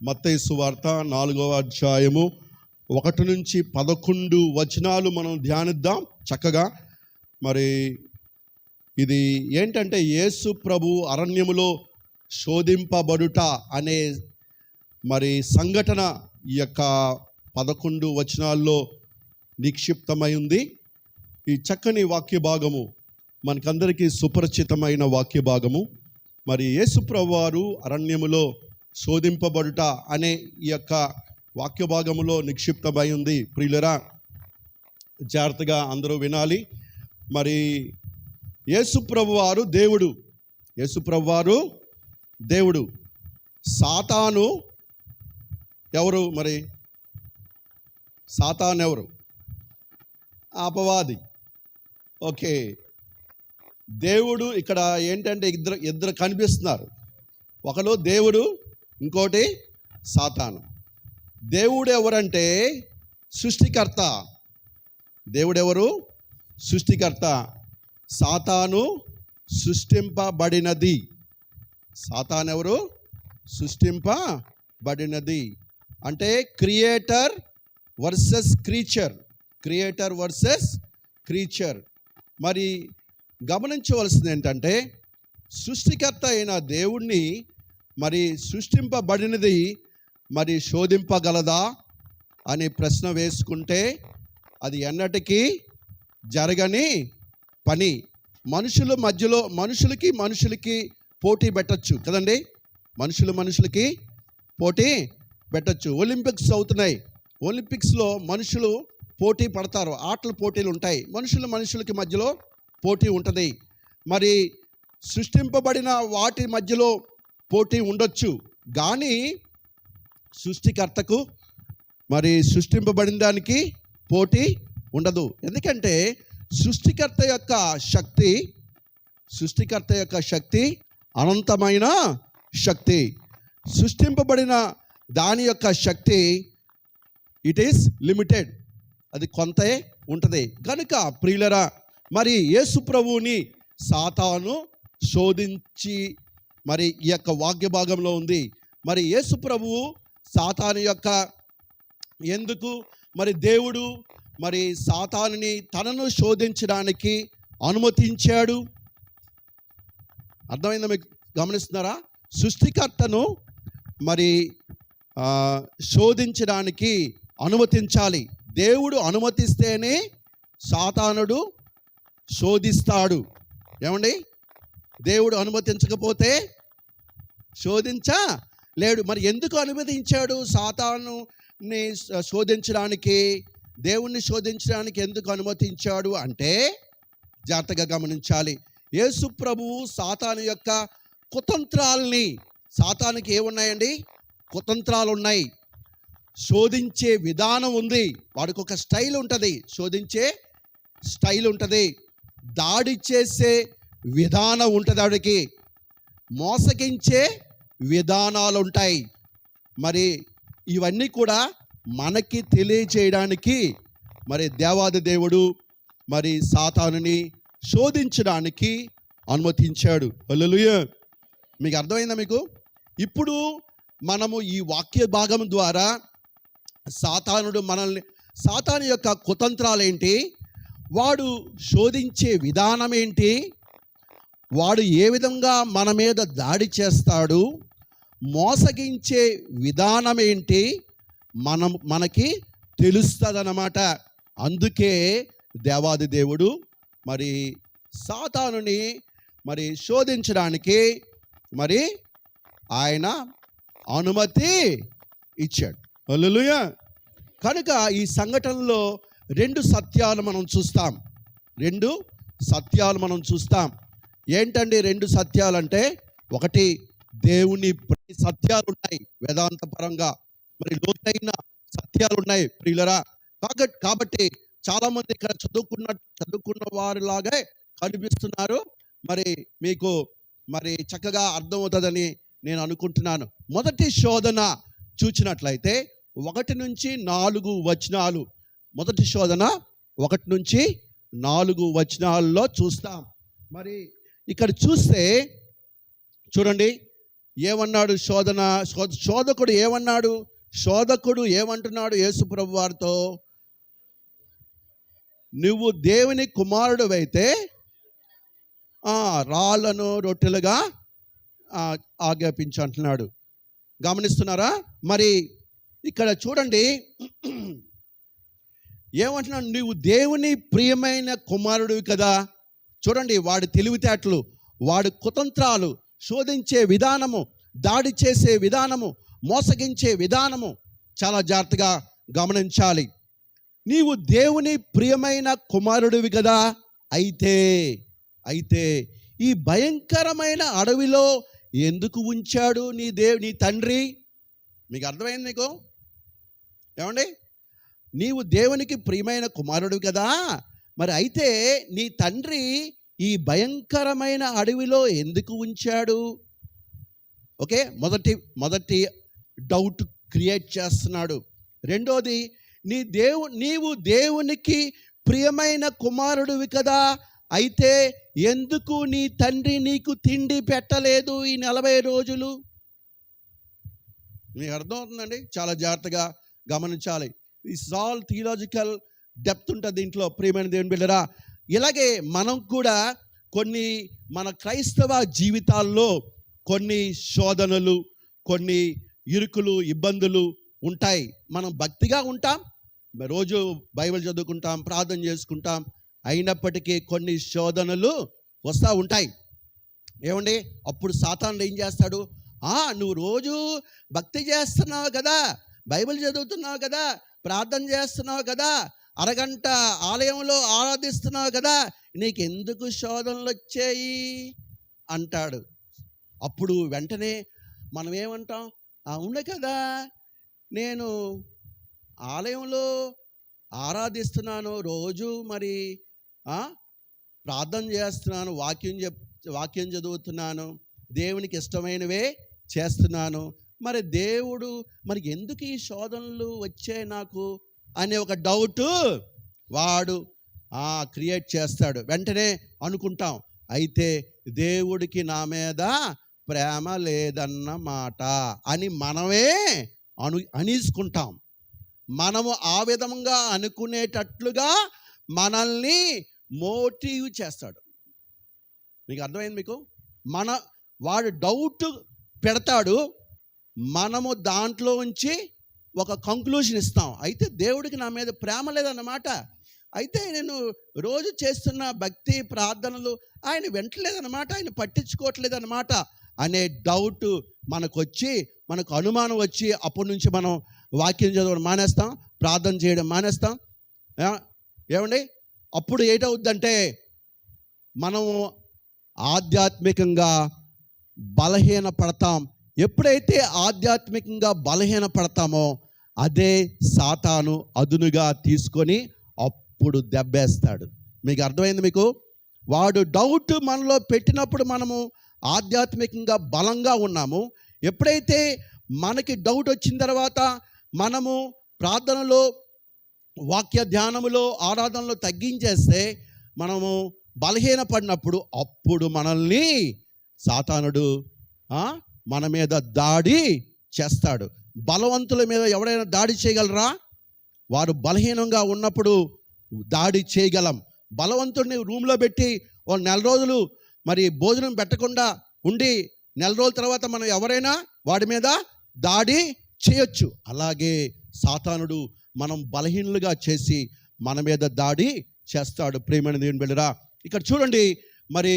మత్తయి సువార్త 4వ అధ్యాయము 1 నుంచి 11 వచనాలు మనం ధ్యానిద్దాం చక్కగా. మరి ఇది ఏంటంటే యేసు ప్రభు అరణ్యములో శోధింపబడుట అనే మరి సంఘటన ఈ యొక్క 11 వచనాల్లో నిక్షిప్తమై ఉంది. ఈ చక్కని వాక్య భాగము మనకందరికీ సుపరిచితమైన వాక్య భాగము. మరి యేసు ప్రభు వారు అరణ్యములో శోధింపబడుట అనే ఈ యొక్క వాక్య భాగములో నిక్షిప్తమై ఉంది. ప్రియులరా, జాగ్రత్తగా అందరూ వినాలి. మరి యేసు ప్రభు వారు దేవుడు, యేసు ప్రభు వారు దేవుడు. సాతాను ఎవరు? మరి సాతాను ఎవరు? అపవాది. ఓకే, దేవుడు ఇక్కడ ఏంటంటే ఇద్దరు కనిపిస్తున్నారు. ఒకడు దేవుడు, ఇంకోటి సాతాను. దేవుడు ఎవరంటే సృష్టికర్త. దేవుడెవరు? సృష్టికర్త. సాతాను సృష్టింపబడినది. సాతాను ఎవరు? సృష్టింపబడినది. అంటే creator versus creature. Creator versus creature. మరి గమనించవలసింది ఏంటంటే సృష్టికర్త అయిన దేవుణ్ణి మరి సృష్టింపబడినది మరి శోధింపగలదా అని ప్రశ్న వేసుకుంటే అది ఎన్నటికీ జరగని పని. మనుషుల మధ్యలో మనుషులకి పోటీ పెట్టచ్చు కదండి. మనుషులకి పోటీ పెట్టచ్చు. ఒలింపిక్స్ అవుతున్నాయి. ఒలింపిక్స్లో మనుషులు పోటీ పడతారు. ఆటల పోటీలు ఉంటాయి. మనుషులకి మధ్యలో పోటీ ఉంటుంది. మరి సృష్టింపబడిన వాటి మధ్యలో పోటీ ఉండొచ్చు, కానీ సృష్టికర్తకు మరి సృష్టింపబడిన దానికి పోటీ ఉండదు. ఎందుకంటే సృష్టికర్త యొక్క శక్తి అనంతమైన శక్తి. సృష్టింపబడిన దాని యొక్క శక్తి ఇట్ ఈస్ లిమిటెడ్, అది కొంతే ఉంటుంది. కనుక ప్రియులరా, మరి యేసు ప్రభువుని సాతాను శోధించి మరి ఈ యొక్క వాక్య భాగంలో ఉంది. మరి యేసు ప్రభువు సాతాను యొక్క ఎందుకు మరి దేవుడు మరి సాతానుని తనను శోధించడానికి అనుమతించాడు? అర్థమైందా మీకు? గమనిస్తున్నారా? సృష్టికర్తను మరి శోధించడానికి అనుమతించాలి. దేవుడు అనుమతిస్తేనే సాతానుడు శోధిస్తాడు. ఏమండి? దేవుడు అనుమతించకపోతే శోధించలేడు. మరి ఎందుకు అనుమతించాడు సాతానుని శోధించడానికి? దేవుణ్ణి శోధించడానికి ఎందుకు అనుమతించాడు అంటే జాగ్రత్తగా గమనించాలి. యేసు ప్రభువు సాతాను యొక్క కుతంత్రాలని, సాతానుకి ఏమున్నాయండి? కుతంత్రాలు ఉన్నాయి. శోధించే విధానం ఉంది. వాడికి ఒక స్టైల్ ఉంటుంది. శోధించే స్టైల్ ఉంటుంది. దాడి చేసే విధానం ఉంటుంది. వాడికి మోసగించే విధానాలు ఉంటాయి. మరి ఇవన్నీ కూడా మనకి తెలియచేయడానికి మరి దేవాది దేవుడు మరి సాతానుని శోధించడానికి అనుమతించాడు. హల్లెలూయా. మీకు అర్థమైందా? మీకు ఇప్పుడు మనము ఈ వాక్య భాగం ద్వారా సాతాను యొక్క కుతంత్రాలు ఏంటి, వాడు శోధించే విధానం ఏంటి, వాడు ఏ విధంగా మన మీద దాడి చేస్తాడు, మోసగించే విధానం ఏంటి మనకి తెలుస్తుందన్నమాట. అందుకే దేవాది దేవుడు మరి సాతానుని మరి శోధించడానికి మరి ఆయన అనుమతి ఇచ్చాడు. హల్లెలూయా. కనుక ఈ సంఘటనలో రెండు సత్యాలు మనం చూస్తాం. ఏంటండి రెండు సత్యాలు అంటే? ఒకటి, దేవుని సత్యాలు ఉన్నాయి వేదాంత పరంగా, మరి లోతైన సత్యాలు ఉన్నాయి ప్రియులరా. కాబట్టి చాలామంది ఇక్కడ చదువుకున్న వారిలాగే కనిపిస్తున్నారు. మరి మీకు మరి చక్కగా అర్థమవుతుందని నేను అనుకుంటున్నాను. మొదటి శోధన చూచినట్లయితే 1 నుంచి 4 వచనాలు. మొదటి శోధన 1 నుంచి 4 వచనాల్లో చూస్తాం. మరి ఇక్కడ చూస్తే చూడండి, ఏమన్నాడు శోధకుడు ఏమన్నాడు? శోధకుడు ఏమంటున్నాడు యేసు ప్రభు వారితో? నువ్వు దేవుని కుమారుడివైతే రాళ్ళను రొట్టెలుగా ఆజ్ఞాపించు అంటున్నాడు. గమనిస్తున్నారా? మరి ఇక్కడ చూడండి ఏమంటున్నాడు? నువ్వు దేవుని ప్రియమైన కుమారుడివి కదా. చూడండి వాడి తెలివితేటలు, వాడి కుతంత్రాలు, శోధించే విధానము, దాడి చేసే విధానము, మోసగించే విధానము చాలా జాగ్రత్తగా గమనించాలి. నీవు దేవుని ప్రియమైన కుమారుడివి కదా. అయితే ఈ భయంకరమైన అడవిలో ఎందుకు ఉంచాడు నీ తండ్రి? మీకు అర్థమైంది? నీకు ఏమండి? నీవు దేవునికి ప్రియమైన కుమారుడివి కదా, మరి అయితే నీ తండ్రి ఈ భయంకరమైన అడవిలో ఎందుకు ఉంచాడు? ఓకే, మొదటి డౌట్ క్రియేట్ చేస్తున్నాడు. రెండోది, నీవు దేవునికి ప్రియమైన కుమారుడివి కదా, అయితే ఎందుకు నీ తండ్రి నీకు తిండి పెట్టలేదు ఈ 40 రోజులు? మీకు అర్థమవుతుందండి? చాలా జాగ్రత్తగా గమనించాలి. This is all theological depth ఉంటుంది దీంట్లో, ప్రియమైన దేవుని బిడ్డరా. ఇలాగే మనం కూడా కొన్ని మన క్రైస్తవ జీవితాల్లో కొన్ని శోధనలు, కొన్ని ఇరుకులు, ఇబ్బందులు ఉంటాయి. మనం భక్తిగా ఉంటాం, రోజు బైబిల్ చదువుకుంటాం, ప్రార్థన చేసుకుంటాం, అయినప్పటికీ కొన్ని శోధనలు వస్తూ ఉంటాయి. ఏమండి? అప్పుడు సాతానుడు ఏం చేస్తాడు? నువ్వు రోజు భక్తి చేస్తున్నావు కదా, బైబిల్ చదువుతున్నావు కదా, ప్రార్థన చేస్తున్నావు కదా, అరగంట ఆలయంలో ఆరాధిస్తున్నావు కదా, నీకెందుకు శోధనలు వచ్చాయి అంటాడు. అప్పుడు వెంటనే మనం ఏమంటాం? అవును కదా, నేను ఆలయంలో ఆరాధిస్తున్నాను, రోజు మరి ప్రార్థన చేస్తున్నాను, వాక్యం చదువుతున్నాను, దేవునికి ఇష్టమైనవే చేస్తున్నాను, మరి దేవుడు మరి ఎందుకు ఈ శోధనలు వచ్చాయి నాకు అనే ఒక డౌట్ వాడు క్రియేట్ చేస్తాడు. వెంటనే అనుకుంటాం, అయితే దేవుడికి నా మీద ప్రేమ లేదన్నమాట అని మనమే అనేసుకుంటాం. మనము ఆ విధంగా అనుకునేటట్లుగా మనల్ని మోటివ్ చేస్తాడు. మీకు అర్థమైంది? మీకు వాడు డౌట్ పెడతాడు, మనము దాంట్లో ఉంచి ఒక కంక్లూషన్ ఇస్తాం. అయితే దేవుడికి నా మీద ప్రేమ లేదన్నమాట, అయితే నేను రోజు చేస్తున్న భక్తి ప్రార్థనలు ఆయన వింటలేదన్నమాట, ఆయన పట్టించుకోవట్లేదన్నమాట అనే డౌట్ మనకు అనుమానం వచ్చి అప్పటి నుంచి మనం వాక్యం చదవడం మానేస్తాం, ప్రార్థన చేయడం మానేస్తాం. ఏమండి? అప్పుడు ఏంటవుద్దంటే మనము ఆధ్యాత్మికంగా బలహీన పడతాం. ఎప్పుడైతే ఆధ్యాత్మికంగా బలహీన పడతామో అదే సాతాను అదునుగా తీసుకొని అప్పుడు దెబ్బేస్తాడు. మీకు అర్థమైంది? మీకు వాడు డౌట్ మనలో పెట్టినప్పుడు మనము ఆధ్యాత్మికంగా బలంగా ఉన్నాము. ఎప్పుడైతే మనకి డౌట్ వచ్చిన తర్వాత మనము ప్రార్థనలో, వాక్య ధ్యానములో, ఆరాధనలో తగ్గించేస్తే మనము బలహీనపడినప్పుడు అప్పుడు మనల్ని సాతానుడు మన మీద దాడి చేస్తాడు. బలవంతుల మీద ఎవరైనా దాడి చేయగలరా? వారు బలహీనంగా ఉన్నప్పుడు దాడి చేయగలం. బలవంతుడిని రూమ్లో పెట్టి ఓ 4 రోజులు మరి భోజనం పెట్టకుండా ఉండి 4 రోజుల తర్వాత మనం ఎవరైనా వాడి మీద దాడి చేయొచ్చు. అలాగే సాతానుడు మనం బలహీనులుగా చేసి మన మీద దాడి చేస్తాడు. ప్రియమైన దేవుని బిడ్డరా, ఇక్కడ చూడండి మరి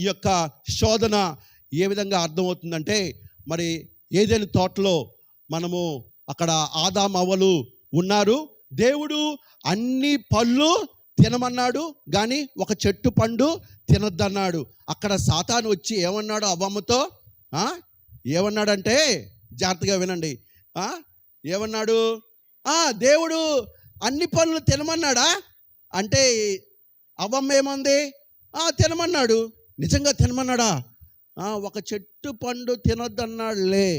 ఈ యొక్క శోధన ఏ విధంగా అర్థమవుతుందంటే, మరి ఏదైనా తోటలో మనము అక్కడ ఆదాము అవ్వలు ఉన్నారు. దేవుడు అన్ని పళ్ళు తినమన్నాడు, కానీ ఒక చెట్టు పండు తినొద్దన్నాడు. అక్కడ సాతాను వచ్చి ఏమన్నాడు అవ్వమ్మతో? ఏమన్నాడంటే జాగ్రత్తగా వినండి. ఏమన్నాడు? దేవుడు అన్ని పనులు తినమన్నాడా అంటే అవ్వమ్మ ఏమంది? తినమన్నాడు. నిజంగా తినమన్నాడా? ఒక చెట్టు పండు తినొద్దన్నాడులే.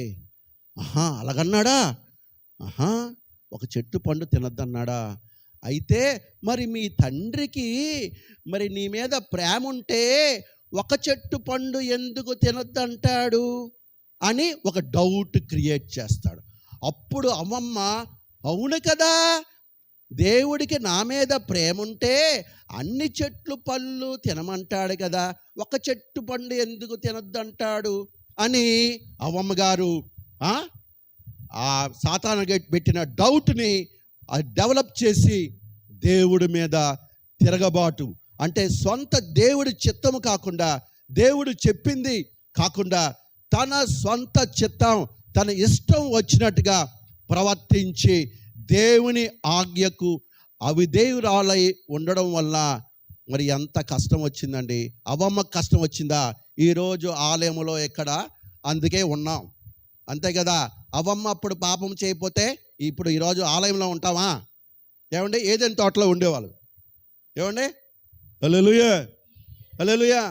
అలాగన్నాడా? ఒక చెట్టు పండు తినొద్దన్నాడా? అయితే మరి మీ తండ్రికి మరి నీ మీద ప్రేమ ఉంటే ఒక చెట్టు పండు ఎందుకు తినొద్దంటాడు అని ఒక డౌట్ క్రియేట్ చేస్తాడు. అప్పుడు అమ్మమ్మ, అవును కదా, దేవుడికి నా మీద ప్రేమ ఉంటే అన్ని చెట్లు పళ్ళు తినమంటాడు కదా, ఒక చెట్టు పండు ఎందుకు తినొద్దంటాడు అని అవ్వమ్మ గారు ఆ సాతాను పెట్టిన డౌట్ని డెవలప్ చేసి దేవుడి మీద తిరగబాటు, అంటే సొంత దేవుడి చిత్తము కాకుండా, దేవుడు చెప్పింది కాకుండా తన సొంత చిత్తం, తన ఇష్టం వచ్చినట్టుగా ప్రవర్తించి దేవుని ఆజ్ఞకు అవిధేయురాలై ఉండడం వల్ల మరి ఎంత కష్టం వచ్చిందండి. అవ్వమ్మకు కష్టం వచ్చిందా? ఈరోజు ఆలయంలో ఎక్కడ అందుకే ఉన్నాం, అంతే కదా. అవ్వమ్మ అప్పుడు పాపం చేయకపోతే ఇప్పుడు ఈరోజు ఆలయంలో ఉంటామా? ఏమండి, ఏదైనా తోటలో ఉండేవాళ్ళు. ఏమండి, హల్లెలూయా, హల్లెలూయా.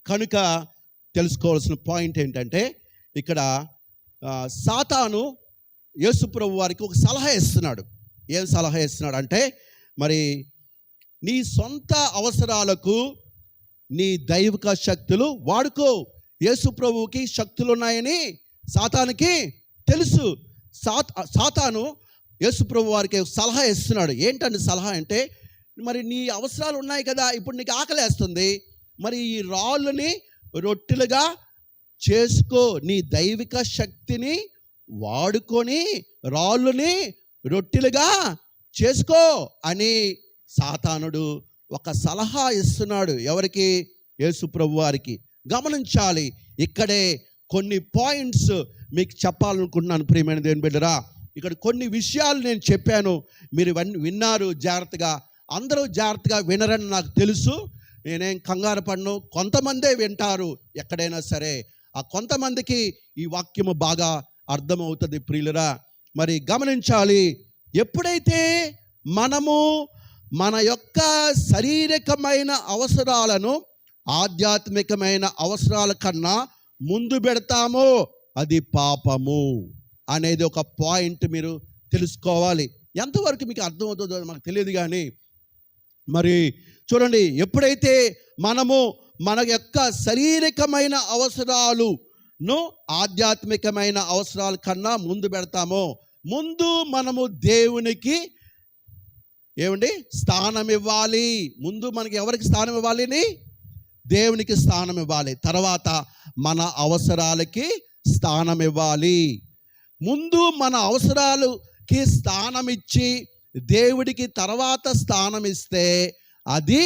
కనుక తెలుసుకోవాల్సిన పాయింట్ ఏంటంటే, ఇక్కడ సాతాను యేసుప్రభు వారికి ఒక సలహా ఇస్తున్నాడు. ఏం సలహా ఇస్తున్నాడు అంటే, మరి నీ సొంత అవసరాలకు నీ దైవిక శక్తులు వాడుకో. యేసుప్రభువుకి శక్తులు ఉన్నాయని సాతానుకి తెలుసు. సాతాను యేసుప్రభు వారికి సలహా ఇస్తున్నాడు. ఏంటంటే సలహా అంటే, మరి నీ అవసరాలు ఉన్నాయి కదా, ఇప్పుడు నీకు ఆకలేస్తుంది, మరి ఈ రాళ్ళని రొట్టెలుగా చేసుకో, నీ దైవిక శక్తిని వాడుకొని రాళ్ళని రొట్టెలుగా చేసుకో అని సాతానుడు ఒక సలహా ఇస్తున్నాడు. ఎవరికి? యేసుప్రభు వారికి. గమనించాలి, ఇక్కడే కొన్ని పాయింట్స్ మీకు చెప్పాలనుకుంటున్నాను ప్రియమైన దేవుని బిడ్డరా. ఇక్కడ కొన్ని విషయాలు నేను చెప్పాను, మీరు విన్నారు జాగ్రత్తగా. అందరూ జాగ్రత్తగా వినరని నాకు తెలుసు, నేనేం కంగారు పడను. కొంతమందే వింటారు ఎక్కడైనా సరే, ఆ కొంతమందికి ఈ వాక్యము బాగా అర్థమవుతుంది ప్రియులరా. మరి గమనించాలి, ఎప్పుడైతే మనము మన యొక్క శారీరకమైన అవసరాలను ఆధ్యాత్మికమైన అవసరాల కన్నా ముందు పెడతామో అది పాపము అనేది ఒక పాయింట్ మీరు తెలుసుకోవాలి. ఎంతవరకు మీకు అర్థమవుతుందో మనకు తెలియదు, కానీ మరి చూడండి, ఎప్పుడైతే మనము మన యొక్క శారీరకమైన అవసరాలను ఆధ్యాత్మికమైన అవసరాల కన్నా ముందు పెడతామో, ముందు మనము దేవునికి ఏమండి స్థానం ఇవ్వాలి. ముందు మనకి ఎవరికి స్థానం ఇవ్వాలి? దేవునికి స్థానం ఇవ్వాలి. తర్వాత మన అవసరాలకి స్థానం ఇవ్వాలి. ముందు మన అవసరాలకి స్థానం ఇచ్చి దేవుడికి తర్వాత స్థానం ఇస్తే అది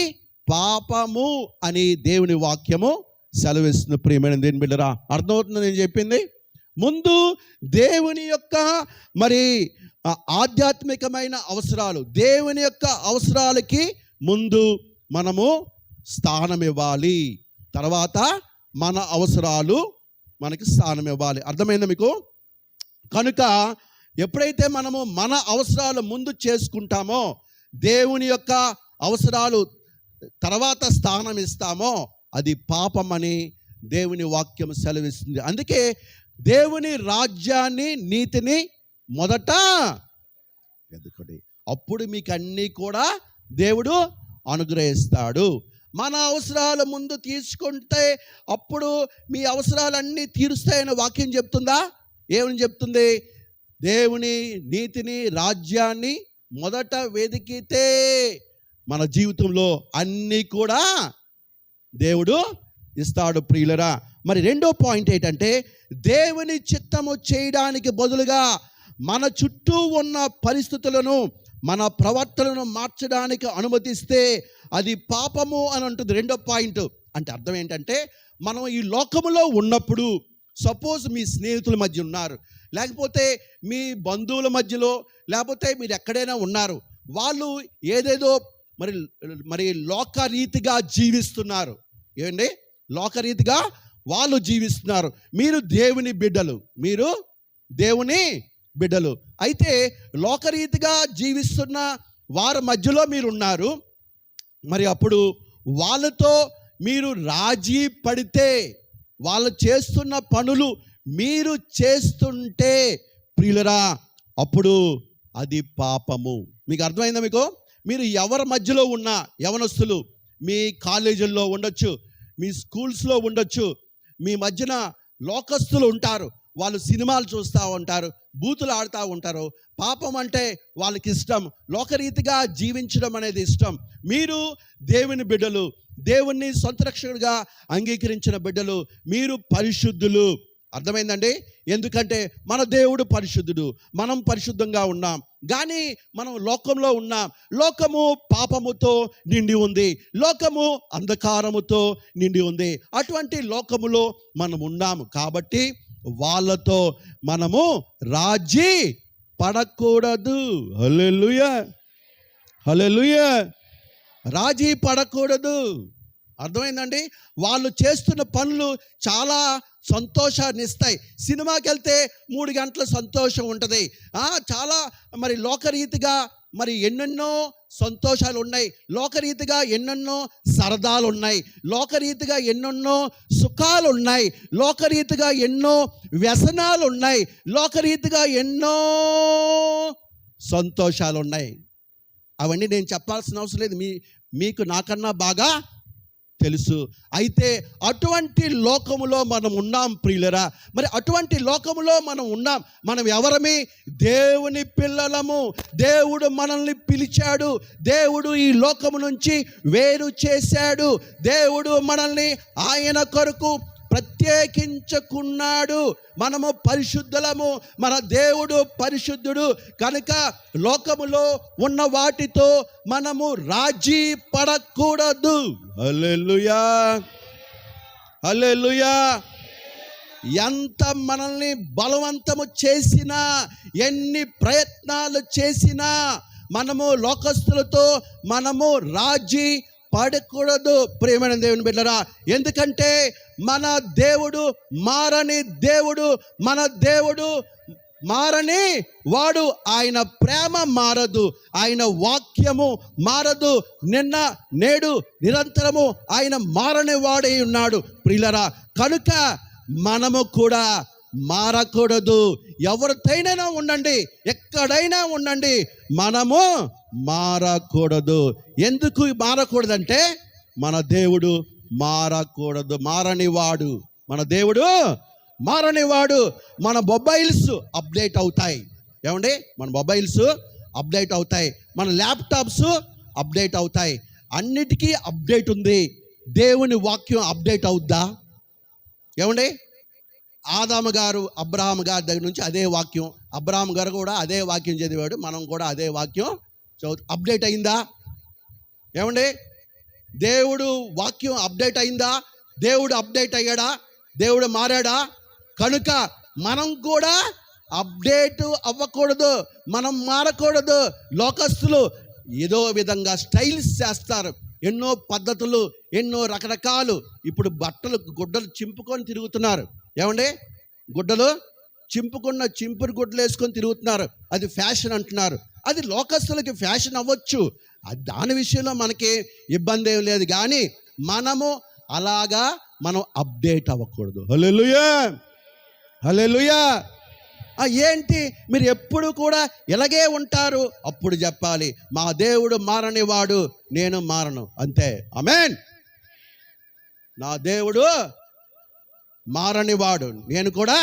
పాపము అని దేవుని వాక్యము సెలవిస్తుంది. ప్రియమైన దేవుని బిడ్డరా, అర్థమవుతుంది నేను చెప్పింది? ముందు దేవుని యొక్క మరి ఆధ్యాత్మికమైన అవసరాలు, దేవుని యొక్క అవసరాలకి ముందు మనము స్థానం ఇవ్వాలి, తర్వాత మన అవసరాలు మనకి స్థానం ఇవ్వాలి. అర్థమైందా మీకు? కనుక ఎప్పుడైతే మనము మన అవసరాలు ముందు చేసుకుంటామో, దేవుని యొక్క అవసరాలు తర్వాత స్థానం ఇస్తామో అది పాపమని దేవుని వాక్యం సెలవిస్తుంది. అందుకే దేవుని రాజ్యాన్ని నీతిని మొదట వెతుకుడి, అప్పుడు మీకు అన్నీ కూడా దేవుడు అనుగ్రహిస్తాడు. మన అవసరాలు ముందు తీసుకుంటే అప్పుడు మీ అవసరాలన్నీ తీరుస్తాయని వాక్యం చెప్తుందా? ఏమని చెప్తుంది? దేవుని నీతిని రాజ్యాన్ని మొదట వెతికితే మన జీవితంలో అన్నీ కూడా దేవుడు ఇస్తాడు ప్రియులరా. మరి రెండో పాయింట్ ఏంటంటే, దేవుని చిత్తము చేయడానికి బదులుగా మన చుట్టూ ఉన్న పరిస్థితులను, మన ప్రవర్తనను మార్చడానికి అనుమతిస్తే అది పాపము అని అంటుంది. రెండో పాయింట్ అంటే అర్థం ఏంటంటే, మనం ఈ లోకములో ఉన్నప్పుడు, సపోజ్ మీ స్నేహితుల మధ్య ఉన్నారు, లేకపోతే మీ బంధువుల మధ్యలో, లేకపోతే మీరు ఎక్కడైనా ఉన్నారు, వాళ్ళు ఏదేదో మరి లోకరీతిగా జీవిస్తున్నారు. ఏమండి, లోకరీతిగా వాళ్ళు జీవిస్తున్నారు. మీరు దేవుని బిడ్డలు, మీరు దేవుని బిడ్డలు. అయితే లోకరీతిగా జీవిస్తున్న వారి మధ్యలో మీరు ఉన్నారు. మరి అప్పుడు వాళ్ళతో మీరు రాజీ పడితే, వాళ్ళు చేస్తున్న పనులు మీరు చేస్తుంటే ప్రియులరా, అప్పుడు అది పాపము. మీకు అర్థమైందా? మీకు మీరు ఎవరి మధ్యలో ఉన్నా, యవనస్తులు మీ కాలేజీల్లో ఉండొచ్చు, మీ స్కూల్స్లో ఉండొచ్చు, మీ మధ్యన లోకస్తులు ఉంటారు, వాళ్ళు సినిమాలు చూస్తూ ఉంటారు, బూతులు ఆడుతూ ఉంటారు. పాపం అంటే వాళ్ళకి ఇష్టం, లోకరీతిగా జీవించడం అనేది ఇష్టం. మీరు దేవుని బిడ్డలు, దేవుణ్ణి సొంత రక్షకుడిగా అంగీకరించిన బిడ్డలు, మీరు పరిశుద్ధులు. అర్థమైందండి? ఎందుకంటే మన దేవుడు పరిశుద్ధుడు, మనం పరిశుద్ధంగా ఉన్నాం. కానీ మనం లోకంలో ఉన్నాం. లోకము పాపముతో నిండి ఉంది, లోకము అంధకారముతో నిండి ఉంది. అటువంటి లోకములో మనం ఉన్నాము కాబట్టి వాళ్ళతో మనము రాజీ పడకూడదు. హల్లెలూయా, హల్లెలూయా. రాజీ పడకూడదు. అర్థమైందండి? వాళ్ళు చేస్తున్న పనులు చాలా సంతోషాన్ని ఇస్తాయి. సినిమాకి వెళ్తే 3 గంటల సంతోషం ఉంటుంది. చాలా మరి లోకరీతిగా మరి ఎన్నెన్నో సంతోషాలు ఉన్నాయి, లోకరీతిగా ఎన్నెన్నో సరదాలు ఉన్నాయి, లోకరీతిగా ఎన్నెన్నో సుఖాలు ఉన్నాయి, లోకరీతిగా ఎన్నో వ్యసనాలు ఉన్నాయి, లోకరీతిగా ఎన్నో సంతోషాలు ఉన్నాయి. అవన్నీ నేను చెప్పాల్సిన అవసరం లేదు, మీకు నాకన్నా బాగా తెలుసు. అయితే అటువంటి లోకములో మనం ఉన్నాం ప్రియులరా. మరి అటువంటి లోకములో మనం ఉన్నాం. మనం ఎవరమి? దేవుని పిల్లలము. దేవుడు మనల్ని పిలిచాడు, దేవుడు ఈ లోకము నుంచి వేరు చేశాడు, దేవుడు మనల్ని ఆయన కొరకు ప్రత్యేకించుకున్నాడు. మనము పరిశుద్ధులము, మన దేవుడు పరిశుద్ధుడు కనుక లోకములో ఉన్న వాటితో మనము రాజీ పడకూడదు. హల్లెలూయా, హల్లెలూయా. ఎంత మనల్ని బలవంతము చేసినా, ఎన్ని ప్రయత్నాలు చేసినా మనము లోకస్తులతో మనము రాజీ పడకూడదు. ప్రియమైన దేవుని బిడ్డలారా, ఎందుకంటే మన దేవుడు మారని దేవుడు, మన దేవుడు మారని వాడు. ఆయన ప్రేమ మారదు, ఆయన వాక్యము మారదు. నిన్న నేడు నిరంతరము ఆయన మారని వాడై ఉన్నాడు ప్రియులరా. కనుక మనము కూడా మారకూడదు. ఎవరితోనైనా ఉండండి, ఎక్కడైనా ఉండండి, మనము మారకూడదు. ఎందుకు మారకూడదంటే మన దేవుడు మారకూడదు, మారనివాడు. మన దేవుడు మారనివాడు. మన మొబైల్స్ అప్డేట్ అవుతాయి. ఏమండి? మన మొబైల్స్ అప్డేట్ అవుతాయి, మన ల్యాప్టాప్స్ అప్డేట్ అవుతాయి, అన్నిటికీ అప్డేట్ ఉంది. దేవుని వాక్యం అప్డేట్ అవుద్దా? ఏమండి? ఆదాము గారు అబ్రహాము గారి దగ్గర నుంచి అదే వాక్యం, అబ్రహాము గారు కూడా అదే వాక్యం చదివాడు, మనం కూడా అదే వాక్యం అప్డేట్ అయిందా? ఏమండి? దేవుడు వాక్యం అప్డేట్ అయిందా? దేవుడు అప్డేట్ అయ్యాడా? దేవుడు మారాడా? కనుక మనం కూడా అప్డేట్ అవ్వకూడదు, మనం మారకూడదు. లోకస్తులు ఏదో విధంగా స్టైల్స్ చేస్తారు, ఎన్నో పద్ధతులు, ఎన్నో రకరకాలు. ఇప్పుడు బట్టలు గుడ్డలు చింపుకొని తిరుగుతున్నారు. ఏమండి? గుడ్డలు చింపుకున్న చింపురు గుడ్డలు వేసుకొని తిరుగుతున్నారు, అది ఫ్యాషన్ అంటున్నారు. అది లోకస్తులకి ఫ్యాషన్ అవ్వచ్చు, దాని విషయంలో మనకి ఇబ్బంది ఏం లేదు. కానీ మనము అలాగా మనం అప్డేట్ అవ్వకూడదు. హల్లెలూయా, హల్లెలూయా. ఏంటి మీరు ఎప్పుడు కూడా ఇలాగే ఉంటారు? అప్పుడు చెప్పాలి, మా దేవుడు మారని వాడు, నేను మారను, అంతే. ఆమేన్. నా దేవుడు మారని వాడు, నేను కూడా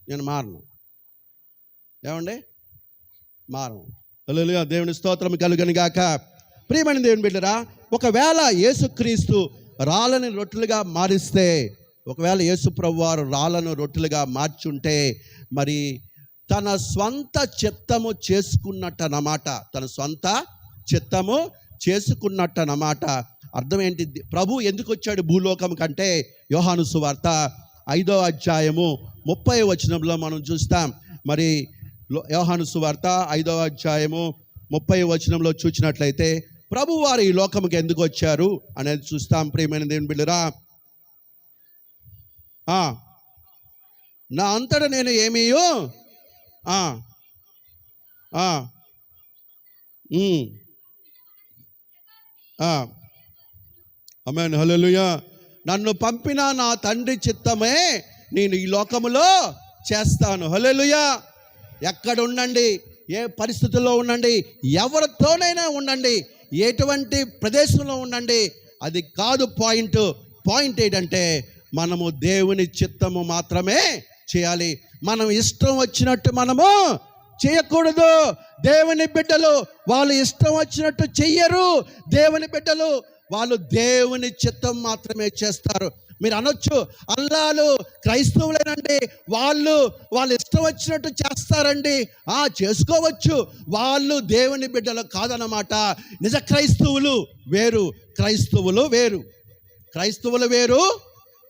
నేను మారను. ఏమండి? మారను. హల్లెలూయా, దేవుని స్తోత్రం కలుగును గాక. ప్రియమైన దేవుని బిడ్డరా, ఒకవేళ యేసుక్రీస్తు రాళ్ళని రొట్టెలుగా మారిస్తే, ఒకవేళ యేసు ప్రభువు వారు రాళ్ళను రొట్టెలుగా మార్చుంటే, మరి తన స్వంత చిత్తము చేసుకున్నట్టనమాట. తన స్వంత చిత్తము చేసుకున్నట్టనమాట. అర్థం ఏంటి? ప్రభు ఎందుకు వచ్చాడు భూలోకం కంటే, యోహాను సువార్త 5వ అధ్యాయము 30వ వచనంలో మనం చూస్తాం. మరి యోహాను సువార్త 5వ అధ్యాయము 30వ వచనంలో చూసినట్లయితే ప్రభు వారు ఈ లోకంకి ఎందుకు వచ్చారు అనేది చూస్తాం. ప్రియమైన దేవుని బిడ్డరా, నా అంతటా నేను ఏమీయో ఆమేన్, హల్లెలూయా. నన్ను పంపిన నా తండ్రి చిత్తమే నేను ఈ లోకములో చేస్తాను. హల్లెలూయా. ఎక్కడ ఉండండి, ఏ పరిస్థితుల్లో ఉండండి, ఎవరితోనైనా ఉండండి, ఎటువంటి ప్రదేశంలో ఉండండి, అది కాదు పాయింట్. పాయింట్ ఏంటంటే మనము దేవుని చిత్తము మాత్రమే చేయాలి. మనం ఇష్టం వచ్చినట్టు మనము చేయకూడదు. దేవుని బిడ్డలు వాళ్ళు ఇష్టం వచ్చినట్టు చెయ్యరు. దేవుని బిడ్డలు వాళ్ళు దేవుని చిత్తం మాత్రమే చేస్తారు. మీరు అనొచ్చు, అల్లాలు క్రైస్తవులేనండి, వాళ్ళు ఇష్టం వచ్చినట్టు చేస్తారండి. చేసుకోవచ్చు, వాళ్ళు దేవుని బిడ్డలు కాదన్నమాట. నిజ క్రైస్తవులు వేరు, క్రైస్తవులు వేరు. క్రైస్తవులు వేరు,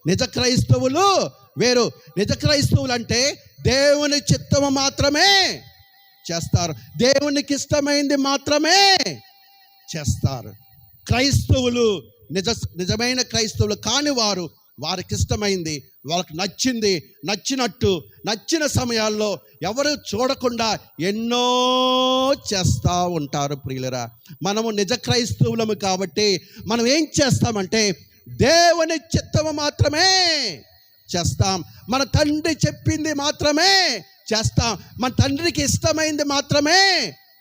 నిజ క్రైస్తవులు వేరు. నిజ క్రైస్తవులు అంటే దేవుని చిత్తము మాత్రమే చేస్తారు, దేవునికి ఇష్టమైంది మాత్రమే చేస్తారు. క్రైస్తవులు నిజమైన క్రైస్తవులు కాని వారు, వారికి ఇష్టమైంది, వాళ్ళకి నచ్చింది, నచ్చినట్టు, నచ్చిన సమయాల్లో ఎవరు చూడకుండా ఎన్నో చేస్తూ ఉంటారు. ప్రియులరా, మనము నిజ క్రైస్తవులము కాబట్టి మనం ఏం చేస్తామంటే దేవుని చిత్తము మాత్రమే చేస్తాం. మన తండ్రి చెప్పింది మాత్రమే చేస్తాం. మన తండ్రికి ఇష్టమైంది మాత్రమే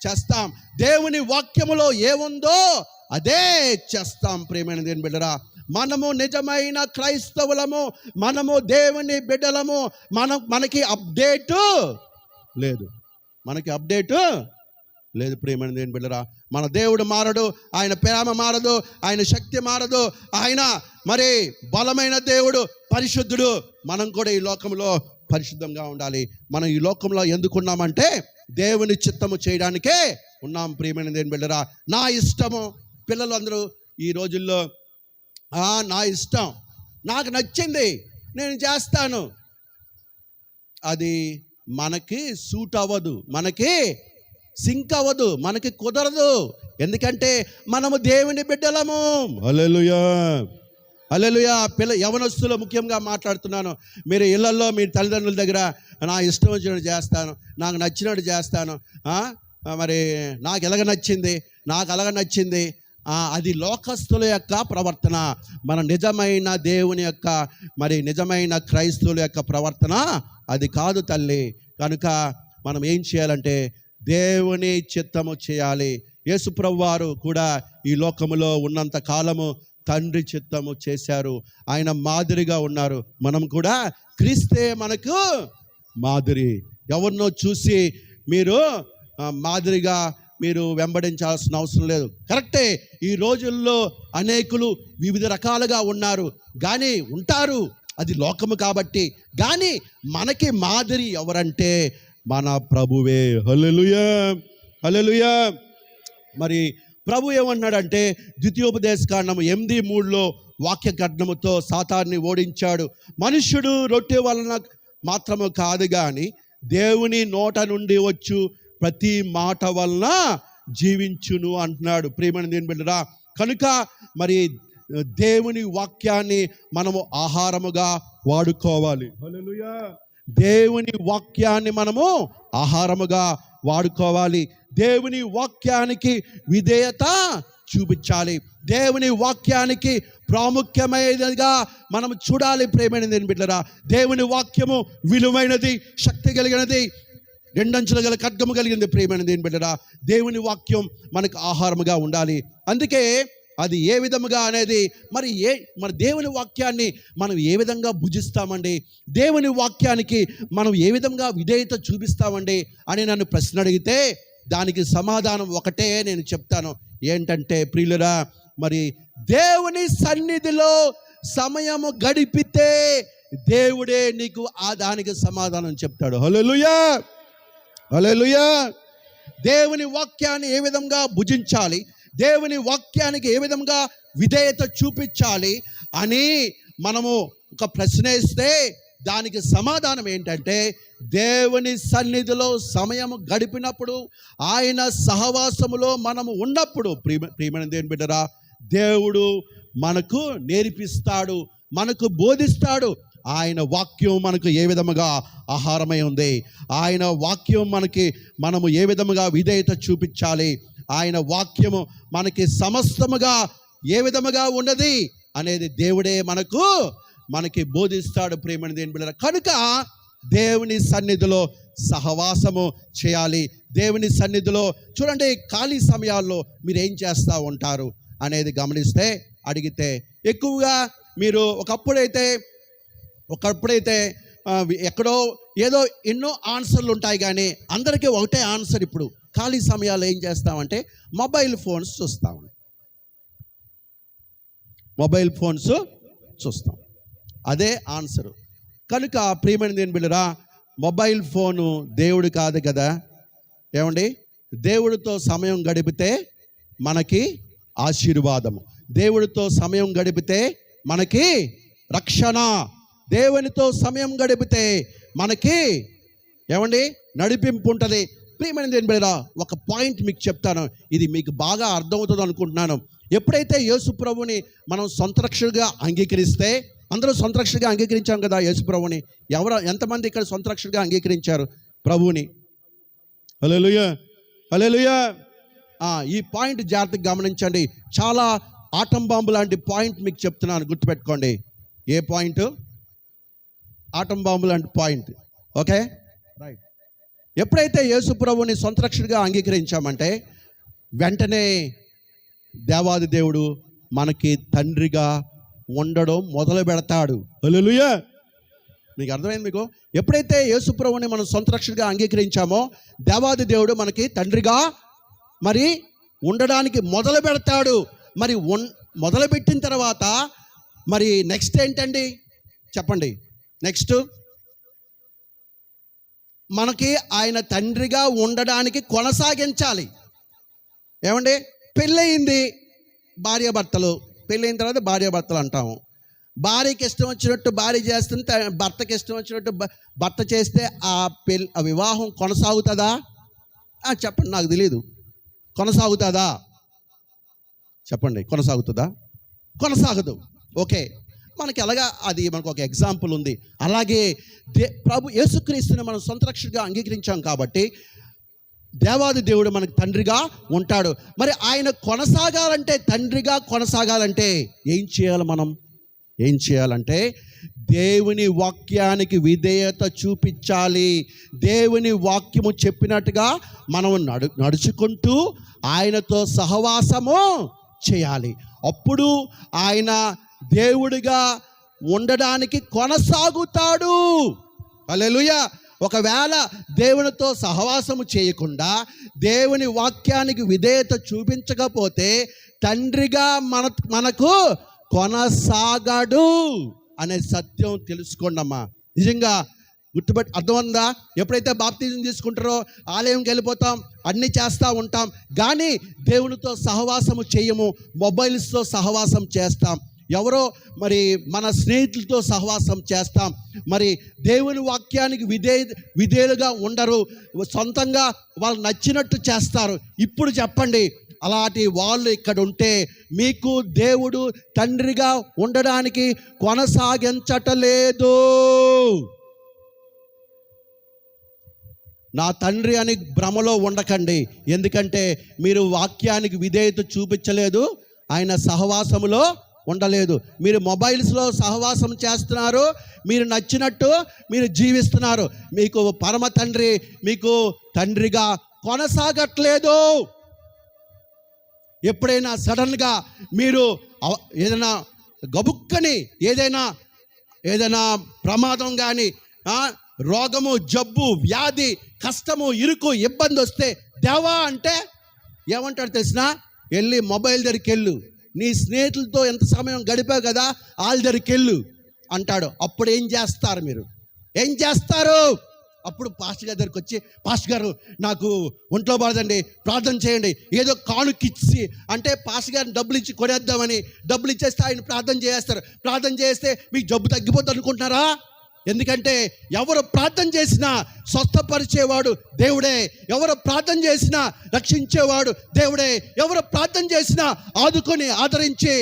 చేస్తాం. దేవుని వాక్యములో ఏముందో అదే చేస్తాం. ప్రియమైన దేవుని బిడ్డరా, మనము నిజమైన క్రైస్తవులము, మనము దేవుని బిడ్డలము. మనకి అప్డేటు లేదు, మనకి అప్డేటు లేదు. ప్రియమైన దేవుని బిడ్డరా, మన దేవుడు మారడు, ఆయన ప్రేమ మారదు, ఆయన శక్తి మారదు. ఆయన మరి బలమైన దేవుడు, పరిశుద్ధుడు. మనం కూడా ఈ లోకంలో పరిశుద్ధంగా ఉండాలి. మనం ఈ లోకంలో ఎందుకున్నామంటే దేవుని చిత్తము చేయడానికే ఉన్నాం. ప్రియమైన దేవుని బిడ్డరా, నా ఇష్టము, పిల్లలు అందరూ ఈ రోజుల్లో నా ఇష్టం, నాకు నచ్చింది నేను చేస్తాను, అది మనకి సూట్ అవ్వదు, మనకి సింక్ అవ్వదు, మనకి కుదరదు. ఎందుకంటే మనము దేవుని బిడ్డలము. హల్లెలూయా, హల్లెలూయా. యవనస్తులు ముఖ్యంగా మాట్లాడుతున్నాను. మీరు ఇళ్లలో మీ తల్లిదండ్రుల దగ్గర నా ఇష్టం వచ్చినట్టు చేస్తాను, నాకు నచ్చినట్టు చేస్తాను, మరి నాకు ఎలాగ నచ్చింది, నాకు అలాగ నచ్చింది, అది లోకస్తుల యొక్క ప్రవర్తన. మన నిజమైన దేవుని యొక్క మరి నిజమైన క్రైస్తవుల యొక్క ప్రవర్తన అది కాదు తల్లి. కనుక మనం ఏం చేయాలంటే దేవుని చిత్తము చేయాలి. యేసుప్రభువు వారు కూడా ఈ లోకములో ఉన్నంత కాలము తండ్రి చిత్తము చేశారు. ఆయన మాదిరిగా ఉన్నారు. మనం కూడా క్రీస్తే మనకు మాదిరి. ఎవరినో చూసి మీరు మాదిరిగా మీరు వెంబడించాల్సిన అవసరం లేదు. కరెక్టే, ఈ రోజుల్లో అనేకులు వివిధ రకాలుగా ఉన్నారు, కానీ ఉంటారు, అది లోకము కాబట్టి. కానీ మనకి మాదిరి ఎవరంటే మన ప్రభువే. హల్లెలూయా, హల్లెలూయా. మరి ప్రభు ఏమన్నాడంటే ద్వితీయోపదేశకాండము 8:3 వాక్య ఖడ్గముతో సాతాన్ని ఓడించాడు. మనుష్యుడు రొట్టె వలన మాత్రము కాదు కానీ దేవుని నోట నుండి వచ్చు ప్రతి మాట వలన జీవించును అంటున్నాడు. ప్రియమైన దేవుని బిడ్డరా, కనుక మరి దేవుని వాక్యాన్ని మనము ఆహారముగా వాడుకోవాలి. హల్లెలూయా. దేవుని వాక్యాన్ని మనము ఆహారముగా వాడుకోవాలి. దేవుని వాక్యానికి విధేయత చూపించాలి. దేవుని వాక్యానికి ప్రాముఖ్యమైనదిగా మనం చూడాలి. ప్రియమైన దేవుని బిడ్డరా, దేవుని వాక్యము విలువైనది, శక్తి కలిగినది, రెండంచుల గల ఖడ్గము కలిగింది. ప్రియమైన దేవుని బిడ్డరా, దేవుని వాక్యం మనకు ఆహారముగా ఉండాలి. అందుకే అది ఏ విధముగా అనేది మరి దేవుని వాక్యాన్ని మనం ఏ విధంగా భుజిస్తామండి, దేవుని వాక్యానికి మనం ఏ విధంగా విధేయత చూపిస్తామండి అని నన్ను ప్రశ్న అడిగితే దానికి సమాధానం ఒకటే నేను చెప్తాను. ఏంటంటే ప్రియులరా, మరి దేవుని సన్నిధిలో సమయము గడిపితే దేవుడే నీకు దానికి సమాధానం చెప్తాడు. హల్లెలూయా, హల్లెలూయా. దేవుని వాక్యాన్ని ఏ విధంగా భుజించాలి, దేవుని వాక్యానికి ఏ విధంగా విధేయత చూపించాలి అని మనము ఒక ప్రశ్న వేస్తే దానికి సమాధానం ఏంటంటే దేవుని సన్నిధిలో సమయం గడిపినప్పుడు, ఆయన సహవాసములో మనము ఉన్నప్పుడు ప్రియమైన దేవుని బిడ్డరా, దేవుడు మనకు నేర్పిస్తాడు, మనకు బోధిస్తాడు. ఆయన వాక్యం మనకు ఏ విధముగా ఆహారమై ఉంది, ఆయన వాక్యం మనము ఏ విధముగా విధేయత చూపించాలి, ఆయన వాక్యము మనకి సమస్తముగా ఏ విధముగా ఉన్నది అనేది దేవుడే మనకి బోధిస్తాడు. ప్రియమైన దేవుని బిడ్డలారా, కనుక దేవుని సన్నిధిలో సహవాసము చేయాలి. దేవుని సన్నిధిలో చూడండి, ఖాళీ సమయాల్లో మీరు ఏం చేస్తూ ఉంటారు? అనేది గమనిస్తే అడిగితే ఎక్కువగా మీరు ఒకప్పుడైతే ఎక్కడో ఏదో ఎన్నో ఆన్సర్లు ఉంటాయి, కానీ అందరికీ ఒకటే ఆన్సర్. ఇప్పుడు ఖాళీ సమయాల్లో ఏం చేస్తామంటే మొబైల్ ఫోన్స్ చూస్తాం. అదే ఆన్సరు. కనుక ప్రియమైన దేవుని బిడ్డలారా, మొబైల్ ఫోను దేవుడు కాదు కదా. ఏమండి, దేవుడితో సమయం గడిపితే మనకి ఆశీర్వాదము, దేవుడితో సమయం గడిపితే మనకి రక్షణ, దేవునితో సమయం గడిపితే మనకి ఏమండి నడిపింపు ఉంటుంది. ప్రియమైన దేవుని బిడ్డలారా, ఒక పాయింట్ మీకు చెప్తాను, ఇది మీకు బాగా అర్థమవుతుంది అనుకుంటున్నాను. ఎప్పుడైతే యేసు ప్రభుని మనం సొంత రక్షకుడిగా అంగీకరిస్తే, అందరూ సొంత రక్షకుడిగా అంగీకరించాం కదా యేసు ప్రభుని. ఎంతమంది ఇక్కడ సొంత రక్షకుడిగా అంగీకరించారు ప్రభుని? హల్లెలూయా, హల్లెలూయా. ఈ పాయింట్ జాగ్రత్తగా గమనించండి. చాలా ఆటం బాంబు లాంటి పాయింట్ మీకు చెప్తున్నాను, గుర్తుపెట్టుకోండి. ఏ పాయింట్? ఆటం బాంబు లాంటి పాయింట్. Okay, right. ఎప్పుడైతే యేసు ప్రభుని సొంత రక్షకుడిగా అంగీకరించామంటే వెంటనే దేవాది దేవుడు మనకి తండ్రిగా ఉండడం మొదలు పెడతాడు. హల్లెలూయా. మీకు అర్థమైంది? మీకు ఎప్పుడైతే యేసు ప్రభుని మనం సొంత రక్షకుడిగా అంగీకరించామో దేవాది దేవుడు మనకి తండ్రిగా మరి ఉండడానికి మొదలు పెడతాడు. మరి మొదలుపెట్టిన తర్వాత మరి నెక్స్ట్ ఏంటండి చెప్పండి? నెక్స్ట్ మనకి ఆయన తండ్రిగా ఉండడానికి కొనసాగించాలి. ఏమండి, పెళ్ళయింది, భార్యాభర్తలు, పెళ్ళైన తర్వాత భార్యాభర్తలు అంటాము. భార్యకి ఇష్టం వచ్చినట్టు భార్య చేస్తుంటే, భర్తకి ఇష్టం వచ్చినట్టు భర్త చేస్తే ఆ వివాహం కొనసాగుతుందా? చెప్పండి, నాకు తెలియదు. కొనసాగుతుందా? చెప్పండి, కొనసాగుతుందా? కొనసాగదు. ఓకే, మనకి ఎలాగా అది మనకు ఒక ఎగ్జాంపుల్ ఉంది. అలాగే ప్రభు యేసుక్రీస్తుని మనం సొంత రక్షకుడిగా అంగీకరించాం కాబట్టి దేవాది దేవుడు మనకు తండ్రిగా ఉంటాడు. మరి ఆయన కొనసాగాలంటే, తండ్రిగా కొనసాగాలంటే ఏం చేయాలి? మనం ఏం చేయాలంటే దేవుని వాక్యానికి విధేయత చూపించాలి. దేవుని వాక్యము చెప్పినట్టుగా మనం నడుచుకుంటూ ఆయనతో సహవాసము చేయాలి. అప్పుడు ఆయన దేవుడిగా ఉండడానికి కొనసాగుతాడు. హల్లెలూయా. ఒకవేళ దేవునితో సహవాసము చేయకుండా దేవుని వాక్యానికి విధేయత చూపించకపోతే తండ్రిగా మనకు కొనసాగడు అనే సత్యం తెలుసుకోండి అమ్మా. నిజంగా గుర్తుపెట్టి అర్థమందా? ఎప్పుడైతే బాప్తిజం తీసుకుంటారో ఆలయంకి వెళ్ళిపోతాం, అన్నీ చేస్తూ ఉంటాం, కానీ దేవునితో సహవాసము చేయము. మొబైల్స్తో సహవాసం చేస్తాం, ఎవరో మరి మన స్నేహితులతో సహవాసం చేస్తాం. మరి దేవుని వాక్యానికి విధేయులుగా ఉండరు, సొంతంగా వాళ్ళు నచ్చినట్టు చేస్తారు. ఇప్పుడు చెప్పండి, అలాంటి వాళ్ళు ఇక్కడ ఉంటే మీకు దేవుడు తండ్రిగా ఉండడానికి కొనసాగించటలేదు. నా తండ్రి అని భ్రమలో ఉండకండి. ఎందుకంటే మీరు వాక్యానికి విధేయత చూపించలేదు, ఆయన సహవాసములో ఉండలేదు. మీరు మొబైల్స్లో సహవాసం చేస్తున్నారు, మీరు నచ్చినట్టు మీరు జీవిస్తున్నారు. మీకు పరమ తండ్రి మీకు తండ్రిగా కొనసాగట్లేదు. ఎప్పుడైనా సడన్గా మీరు ఏదైనా గబుక్కని ఏదైనా ప్రమాదం కానీ, రోగము, జబ్బు, వ్యాధి, కష్టము, ఇరుకు, ఇబ్బంది వస్తే దేవా అంటే ఏమంటాడు తెలిసినా? వెళ్ళి మొబైల్ దగ్గరికి వెళ్ళు, నీ స్నేహితులతో ఎంత సమయం గడిపావు కదా వాళ్ళ దగ్గరికి వెళ్ళు అంటాడు. అప్పుడు ఏం చేస్తారు? మీరు ఏం చేస్తారు? అప్పుడు పాస్టర్ గారి దగ్గరికి వచ్చి, పాస్టర్ గారు నాకు ఒంట్లో బాధండి, ప్రార్థన చేయండి, ఏదో కానుకిచ్చి అంటే పాస్టర్ గారిని డబ్బులు ఇచ్చి కొనేద్దామని డబ్బులు ఇచ్చేస్తే ఆయన ప్రార్థన చేస్తారు. ప్రార్థన చేస్తే మీకు జబ్బు తగ్గిపోతుంది అనుకుంటున్నారా? ఎందుకంటే ఎవరు ప్రార్థన చేసినా స్వస్థపరిచేవాడు దేవుడే, ఎవరు ప్రార్థన చేసినా రక్షించేవాడు దేవుడే, ఎవరు ప్రార్థన చేసినా ఆదుకొని ఆదరించి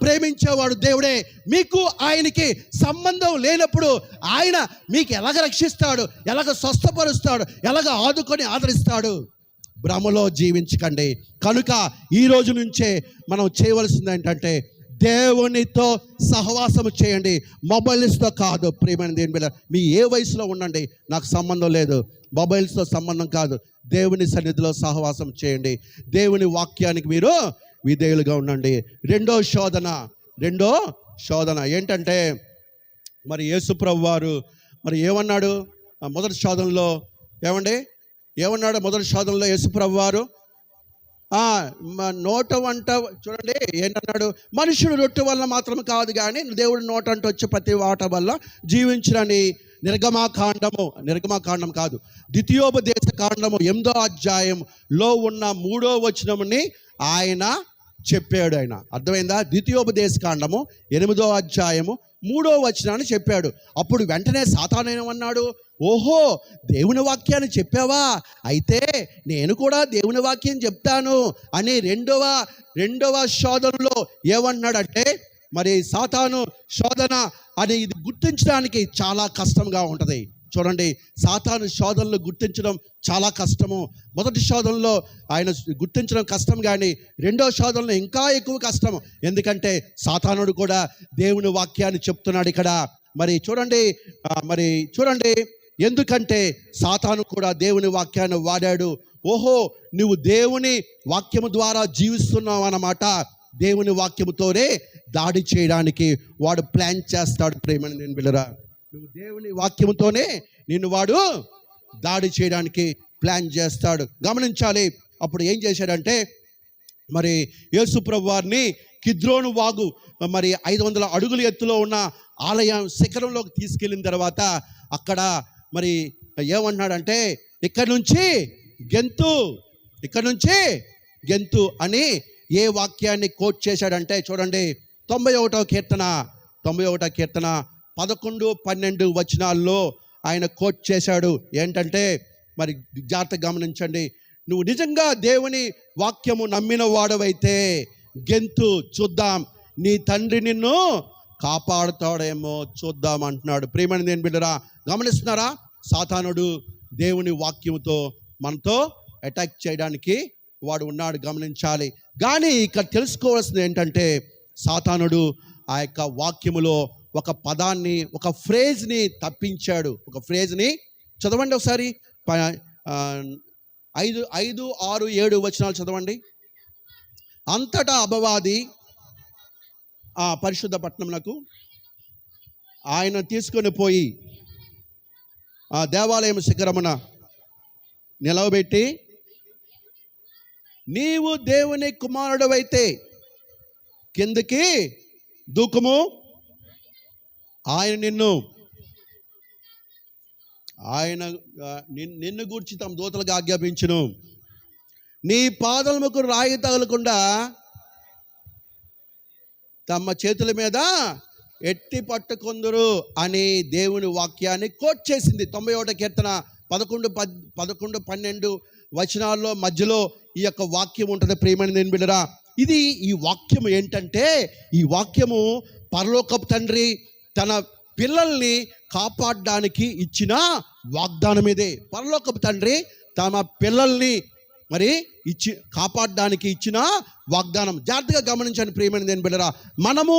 ప్రేమించేవాడు దేవుడే. మీకు ఆయనకి సంబంధం లేనప్పుడు ఆయన మీకు ఎలాగ రక్షిస్తాడు, ఎలాగ స్వస్థపరుస్తాడు, ఎలాగ ఆదుకొని ఆదరిస్తాడు? భ్రమలో జీవించకండి. కనుక ఈ రోజు నుంచే మనం చేయవలసింది ఏంటంటే దేవునితో సహవాసము చేయండి, మొబైల్స్తో కాదు. ప్రియమైన దేవుని బిడ్డ, మీ ఏ వయసులో ఉండండి, నాకు సంబంధం లేదు, మొబైల్స్తో సంబంధం కాదు. దేవుని సన్నిధిలో సహవాసం చేయండి, దేవుని వాక్యానికి మీరు విధేయులుగా ఉండండి. రెండో శోధన ఏంటంటే, మరి యేసుప్రభు వారు మరి ఏమన్నాడు మొదటి శోధనలో? ఏమన్నాడు మొదటి శోధనలో యేసుప్రభు వారు? నోట వంట చూడండి ఏంటన్నాడు, మనుషుడు రొట్టె వల్ల మాత్రం కాదు కానీ దేవుడు నోట అంట వచ్చే ప్రతి వాట వల్ల జీవించరని నిర్గమాకాండం కాదు, ద్వితీయోపదేశ కాండము 8వ అధ్యాయంలో ఉన్న 3వ వచనముని ఆయన చెప్పాడు. ఆయన అర్థమైందా? ద్వితీయోపదేశ కాండము 8వ అధ్యాయము 3వ వచనాన్ని చెప్పాడు. అప్పుడు వెంటనే సాతాను ఏమన్నాడు, ఓహో దేవుని వాక్యాన్ని చెప్పావా, అయితే నేను కూడా దేవుని వాక్యం చెప్తాను అని రెండవ శోధనలో ఏమన్నాడంటే, మరి సాతాను శోధన అని ఇది గుర్తించడానికి చాలా కష్టంగా ఉంటుంది. చూడండి, సాతాను శోధనలు గుర్తించడం చాలా కష్టము. మొదటి శోధనలో ఆయన గుర్తించడం కష్టం, కానీ రెండో శోధనలో ఇంకా ఎక్కువ కష్టం. ఎందుకంటే సాతానుడు కూడా దేవుని వాక్యాన్ని చెప్తున్నాడు ఇక్కడ. మరి చూడండి ఎందుకంటే సాతాను కూడా దేవుని వాక్యాన్ని వాడాడు. ఓహో నువ్వు దేవుని వాక్యము ద్వారా జీవిస్తున్నావు అన్నమాట. దేవుని వాక్యముతోనే దాడి చేయడానికి వాడు ప్లాన్ చేస్తాడు. ప్రేమని నేను బిడ్డరా, నువ్వు దేవుని వాక్యముతోనే వాడు దాడి చేయడానికి ప్లాన్ చేస్తాడు. గమనించాలి. అప్పుడు ఏం చేశాడంటే, మరి యేసుప్రభు వారిని కిద్రోను వాగు మరి 500 అడుగుల ఎత్తులో ఉన్న ఆలయం శిఖరంలోకి తీసుకెళ్ళిన తర్వాత అక్కడ మరి ఏమన్నాడంటే, ఇక్కడి నుంచి గెంతు అని ఏ వాక్యాన్ని కోట్ చేశాడంటే, చూడండి 91వ కీర్తన 11-12 వచనాల్లో ఆయన కోట్ చేశాడు. ఏంటంటే, మరి జాగ్రత్తగా గమనించండి, నువ్వు నిజంగా దేవుని వాక్యము నమ్మిన వాడవైతే గెంతు, చూద్దాం నీ తండ్రి నిన్ను కాపాడుతాడేమో చూద్దాం అంటున్నాడు. ప్రియమైన దేవుని బిడ్డరా, గమనిస్తున్నారా? సాతానుడు దేవుని వాక్యముతో మనతో అటాక్ చేయడానికి వాడు ఉన్నాడు, గమనించాలి. కానీ ఇక్కడ తెలుసుకోవాల్సింది ఏంటంటే, సాతానుడు ఆ యొక్క వాక్యములో ఒక పదాన్ని, ఒక ఫ్రేజ్ని తప్పించాడు. ఒక ఫ్రేజ్ని చదవండి ఒకసారి, 5, 6, 7 వచనాలు చదవండి. అంతటా అపవాది పరిశుద్ధ పట్టణమునకు ఆయన తీసుకొని పోయి దేవాలయం శిఖరమున నిలవబెట్టి, నీవు దేవుని కుమారుడవైతే కిందకి దూకుము, ఆయన నిన్ను గూర్చి తమ దూతలకు ఆజ్ఞాపించును, నీ పాదములకు రాయి తగలకుండా తమ చేతుల మీద ఎత్తి పట్టుకొందురు అని దేవుని వాక్యాన్ని కోట్ చేసింది. 91వ కీర్తన 11-12 వచనాల్లో మధ్యలో ఈ యొక్క వాక్యం ఉంటుంది. ప్రియమైన దేవుని బిడ్డరా, ఈ వాక్యము ఏంటంటే, ఈ వాక్యము పరలోకపు తండ్రి తన పిల్లల్ని కాపాడడానికి ఇచ్చిన వాగ్దానం ఇదే. పరలోకపు తండ్రి తమ పిల్లల్ని మరి కాపాడడానికి ఇచ్చిన వాగ్దానం. జాగ్రత్తగా గమనించండి ప్రియమైన దేవుని బిడ్డరా, మనము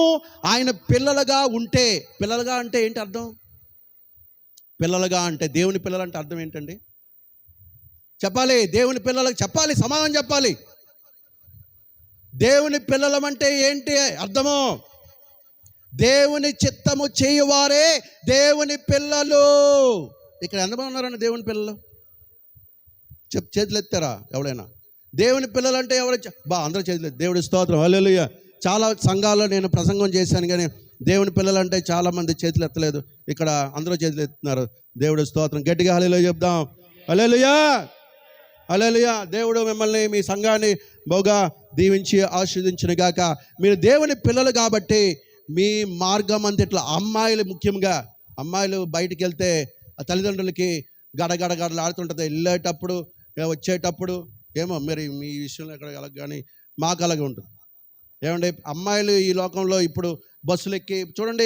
ఆయన పిల్లలుగా ఉంటే, పిల్లలుగా అంటే ఏంటి అర్థం? పిల్లలుగా అంటే, దేవుని పిల్లలంటే అర్థం ఏంటండి? చెప్పాలి, దేవుని పిల్లలకు చెప్పాలి, సమాధానం చెప్పాలి. దేవుని పిల్లలమంటే ఏంటి అర్థము? దేవుని చిత్తము చేయువారే దేవుని పిల్లలు. ఇక్కడ ఎంతమంది ఉన్నారండి దేవుని పిల్లలు? చేతులు ఎత్తారా ఎవడైనా? దేవుని పిల్లలు అంటే ఎవరు? అందరూ చేతులు ఎత్తారు. దేవుడి స్తోత్రం, హల్లెలూయా. చాలా సంఘాల్లో నేను ప్రసంగం చేశాను, కానీ దేవుని పిల్లలు అంటే చాలామంది చేతులు ఎత్తలేదు. ఇక్కడ అందరూ చేతులు ఎత్తున్నారు. దేవుడి స్తోత్రం, గట్టిగా హల్లెలూయా చెప్దాం. హల్లెలూయా, హల్లెలూయా. దేవుడు మిమ్మల్ని, మీ సంఘాన్ని బహుగా దీవించి ఆశీర్వదించును గాక. మీరు దేవుని పిల్లలు కాబట్టి మీ మార్గం అంతట్లో అమ్మాయిలు, ముఖ్యంగా అమ్మాయిలు బయటికి వెళ్తే ఆ తల్లిదండ్రులకి గడగడగడలాడుతుంటుంది. వెళ్ళేటప్పుడు వచ్చేటప్పుడు ఏమో మరి మీ విషయంలో ఎక్కడ కలగ, కానీ మాకు అలాగే ఉంటుంది. ఏమంటే అమ్మాయిలు ఈ లోకంలో ఇప్పుడు బస్సులు ఎక్కి చూడండి,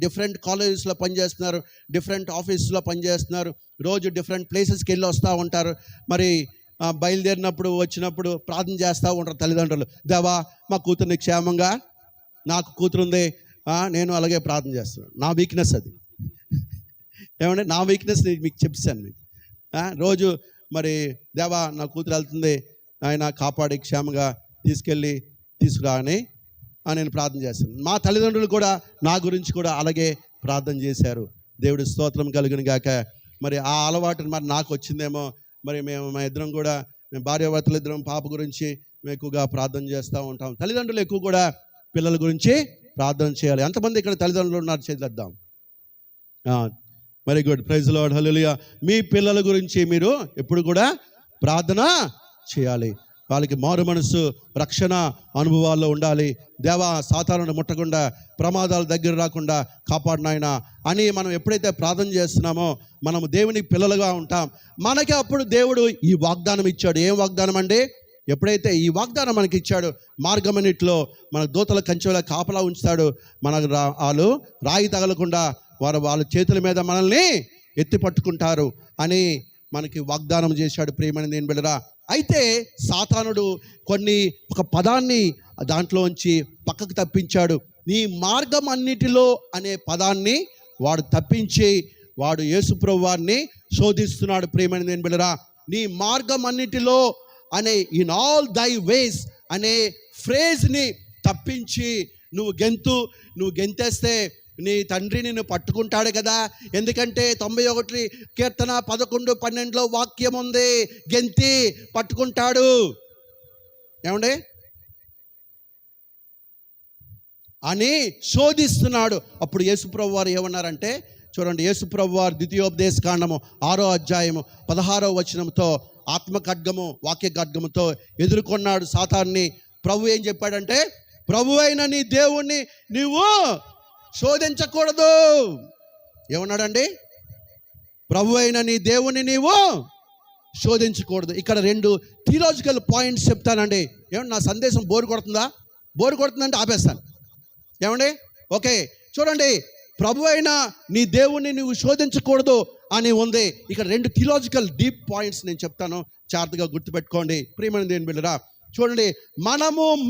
డిఫరెంట్ కాలేజెస్లో పనిచేస్తున్నారు, డిఫరెంట్ ఆఫీసులో పనిచేస్తున్నారు, రోజు డిఫరెంట్ ప్లేసెస్కి వెళ్ళి వస్తూ ఉంటారు. మరి బయలుదేరినప్పుడు వచ్చినప్పుడు ప్రార్థన చేస్తూ ఉంటారు తల్లిదండ్రులు, దేవా మా కూతుర్ని క్షేమంగా, నాకు కూతురుంది, నేను అలాగే ప్రార్థన చేస్తున్నాను. నా వీక్నెస్ అది. ఏమంటే నా వీక్నెస్ మీకు చెప్పాను మీకు. రోజు మరి దేవా నా కూతురు వెళ్తుంది, ఆయన కాపాడి క్షేమంగా తీసుకెళ్ళి తీసుకురా అని నేను ప్రార్థన చేస్తాను. మా తల్లిదండ్రులు కూడా నా గురించి కూడా అలాగే ప్రార్థన చేశారు. దేవుడి స్తోత్రం కలుగును గాక. మరి ఆ అలవాటు మరి నాకు వచ్చిందేమో. మరి మా ఇద్దరం కూడా, మేము భార్యాభర్తలు ఇద్దరం పాప గురించి మేము ఎక్కువగా ప్రార్థన చేస్తూ ఉంటాం. తల్లిదండ్రులు ఎక్కువ కూడా పిల్లల గురించి ప్రార్థన చేయాలి. ఎంతమంది ఇక్కడ తల్లిదండ్రులు ఉన్నారు? చేద్దాం. వెరీ గుడ్, ప్రైజ్ లార్డ్, హల్లెలూయా. మీ పిల్లల గురించి మీరు ఎప్పుడు కూడా ప్రార్థన చేయాలి. వాళ్ళకి మారు మనసు, రక్షణ అనుభవాల్లో ఉండాలి. దేవా, సాతానుని ముట్టకుండా, ప్రమాదాల దగ్గర రాకుండా కాపాడు నాయనా అని మనం ఎప్పుడైతే ప్రార్థన చేస్తున్నామో మనము దేవుని పిల్లలుగా ఉంటాం. మనకి అప్పుడు దేవుడు ఈ వాగ్దానం ఇచ్చాడు. ఏం వాగ్దానం అండి? ఎప్పుడైతే ఈ వాగ్దానం మనకి ఇచ్చాడు, మార్గమన్నిటిలో మన దూతల కంచెల కాపలా ఉంచుతాడు. మనకు వాళ్ళు రాయి తగలకుండా వాళ్ళ చేతుల మీద మనల్ని ఎత్తి పట్టుకుంటారు అని మనకి వాగ్దానం చేశాడు. ప్రియమైన దేవుని బిడ్డలారా, అయితే సాతానుడు ఒక పదాన్ని దాంట్లోంచి పక్కకు తప్పించాడు. నీ మార్గం అన్నిటిలో అనే పదాన్ని వాడు తప్పించి వాడు యేసుప్రభు వారిని శోధిస్తున్నాడు. ప్రియమైన దేవుని బిడ్డలారా, నీ మార్గం అన్నిటిలో అనే ఇన్ ఆల్ దై వేస్ అనే ఫ్రేజ్ని తప్పించి నువ్వు గెంతేస్తే నీ తండ్రి నిన్ను పట్టుకుంటాడు కదా. ఎందుకంటే 91 కీర్తన 11:12 వాక్యం ఉంది, గెంతి పట్టుకుంటాడు. ఏమండి అని శోధిస్తున్నాడు. అప్పుడు యేసుప్రభు వారు ఏమన్నారంటే, చూడండి, యేసుప్రభు వారు ద్వితీయోపదేశ కాండము 6వ అధ్యాయము 16వ వచనంతో ఆత్మ ఖడ్గము, వాక్య ఖడ్గముతో ఎదుర్కొన్నాడు సాతాన్ని. ప్రభు ఏం చెప్పాడంటే, ప్రభు అయిన నీ దేవుణ్ణి నీవు శోధించకూడదు. ఏమన్నాడండి? ప్రభు అయిన నీ దేవుని నీవు శోధించకూడదు. ఇక్కడ 2 థియలాజికల్ పాయింట్స్ చెప్తానండి. ఏమంటే నా సందేశం బోరు కొడుతుందంటే ఆపేస్తాను. ఏమండి? ఓకే, చూడండి, ప్రభు అయిన నీ దేవుణ్ణి నువ్వు శోధించకూడదు అని ఉంది. ఇక్కడ 2 థియలాజికల్ డీప్ పాయింట్స్ నేను చెప్తాను, జాగ్రత్తగా గుర్తుపెట్టుకోండి. ప్రియమైన దేవుని బిడ్డలారా, చూడండి,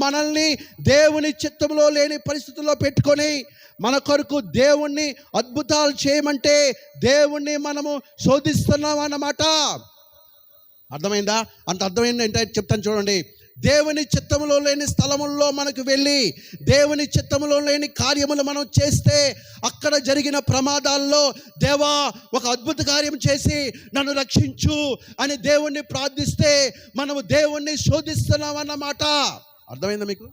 మనల్ని దేవుని చిత్తంలో లేని పరిస్థితుల్లో పెట్టుకొని మన కొరకు దేవుణ్ణి అద్భుతాలు చేయమంటే దేవుణ్ణి మనము శోధిస్తున్నాం అన్నమాట. అర్థమైందా? అంత అర్థమైంది ఏంటంటే చెప్తాను, చూడండి. దేవుని చిత్తములో లేని స్థలముల్లో మనకు వెళ్ళి దేవుని చిత్తములో లేని కార్యములు మనం చేస్తే అక్కడ జరిగిన ప్రమాదాల్లో దేవా ఒక అద్భుత కార్యం చేసి నన్ను రక్షించు అని దేవుణ్ణి ప్రార్థిస్తే మనము దేవుణ్ణి శోధిస్తున్నాం అన్నమాట. అర్థమైందా మీకు?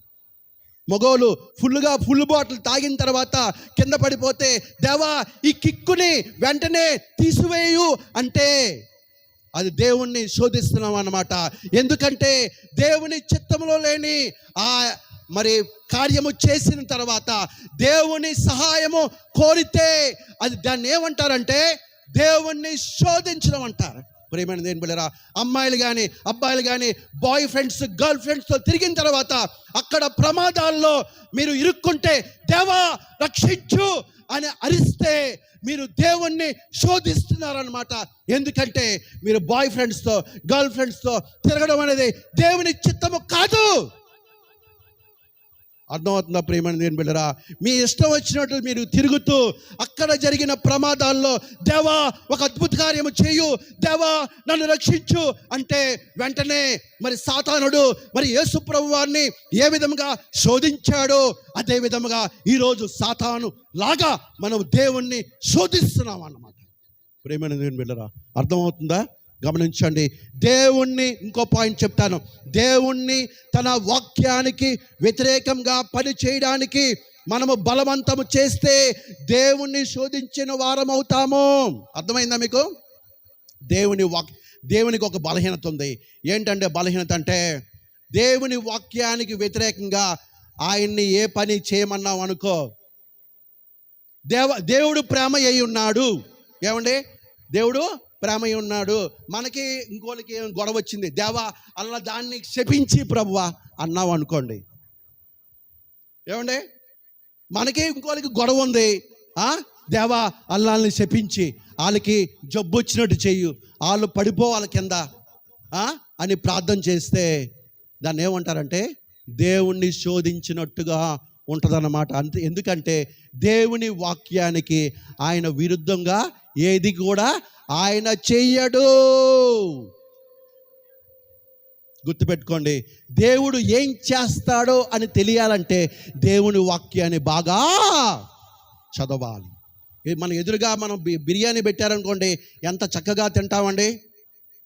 మగోళ్ళు ఫుల్ బాటిల్ తాగిన తర్వాత కింద పడిపోతే దేవా ఈ కిక్కుని వెంటనే తీసివేయు అంటే అది దేవుణ్ణి శోధిస్తున్నాం అన్నమాట. ఎందుకంటే దేవుని చిత్తంలో లేని మరి కార్యము చేసిన తర్వాత దేవుని సహాయము కోరితే అది దాన్ని ఏమంటారంటే దేవుణ్ణి శోధించడం అంటారు. ప్రియమైన దేవుని బిడ్డలారా, అమ్మాయిలు కానీ అబ్బాయిలు కానీ బాయ్ ఫ్రెండ్స్ గర్ల్ ఫ్రెండ్స్తో తిరిగిన తర్వాత అక్కడ ప్రమాదాల్లో మీరు ఇరుక్కుంటే దేవా రక్షించు అని అరిస్తే మీరు దేవుణ్ణి శోధిస్తున్నారన్నమాట. ఎందుకంటే మీరు బాయ్ ఫ్రెండ్స్తో గర్ల్ ఫ్రెండ్స్తో తిరగడం అనేది దేవుని చిత్తము కాదు. అర్థమవుతుందా? ప్రియమైన దేవుని బిడ్డలారా, మీ ఇష్టం వచ్చినట్టు మీరు తిరుగుతూ అక్కడ జరిగిన ప్రమాదాల్లో దేవా ఒక అద్భుత కార్యము చేయు, దేవా నన్ను రక్షించు అంటే వెంటనే మరి సాతానుడు మరి యేసు ప్రభు వారిని ఏ విధంగా శోధించాడో అదే విధముగా ఈరోజు సాతాను లాగా మనం దేవుణ్ణి శోధిస్తున్నాం అన్నమాట. ప్రియమైన దేవుని బిడ్డలారా, అర్థమవుతుందా? గమనించండి. దేవుణ్ణి, ఇంకో పాయింట్ చెప్తాను, దేవుణ్ణి తన వాక్యానికి వ్యతిరేకంగా పని చేయడానికి మనము బలవంతము చేస్తే దేవుణ్ణి శోధించిన వారం అవుతాము. అర్థమైందా మీకు? దేవునికి ఒక బలహీనత ఉంది. ఏంటంటే బలహీనత అంటే దేవుని వాక్యానికి వ్యతిరేకంగా ఆయన్ని ఏ పని చేయమన్నావు అనుకో, దేవుడు ప్రేమ అయి ఉన్నాడు. ఏమండి? దేవుడు ప్రేమ అయి ఉన్నాడు. మనకి ఇంకోళ్ళకి ఏం గొడవ వచ్చింది, దేవా అలా దాన్ని శపించి ప్రభువా అన్నావు అనుకోండి. ఏమండి? మనకి ఇంకోళ్ళకి గొడవ ఉంది, దేవా అల్లాల్ని శపించి వాళ్ళకి జబ్బు వచ్చినట్టు చెయ్యు, వాళ్ళు పడిపోవాలి కింద అని ప్రార్థన చేస్తే దాన్ని ఏమంటారంటే దేవుణ్ణి శోధించినట్టుగా ఉంటుందన్నమాట. అంతే. ఎందుకంటే దేవుని వాక్యానికి ఆయన విరుద్ధంగా ఏది కూడా ఆయన చెయ్యడు. గుర్తుపెట్టుకోండి, దేవుడు ఏం చేస్తాడో అని తెలియాలంటే దేవుని వాక్యాన్ని బాగా చదవాలి. మన ఎదురుగా మనం బిర్యానీ పెట్టారనుకోండి, ఎంత చక్కగా తింటామండి.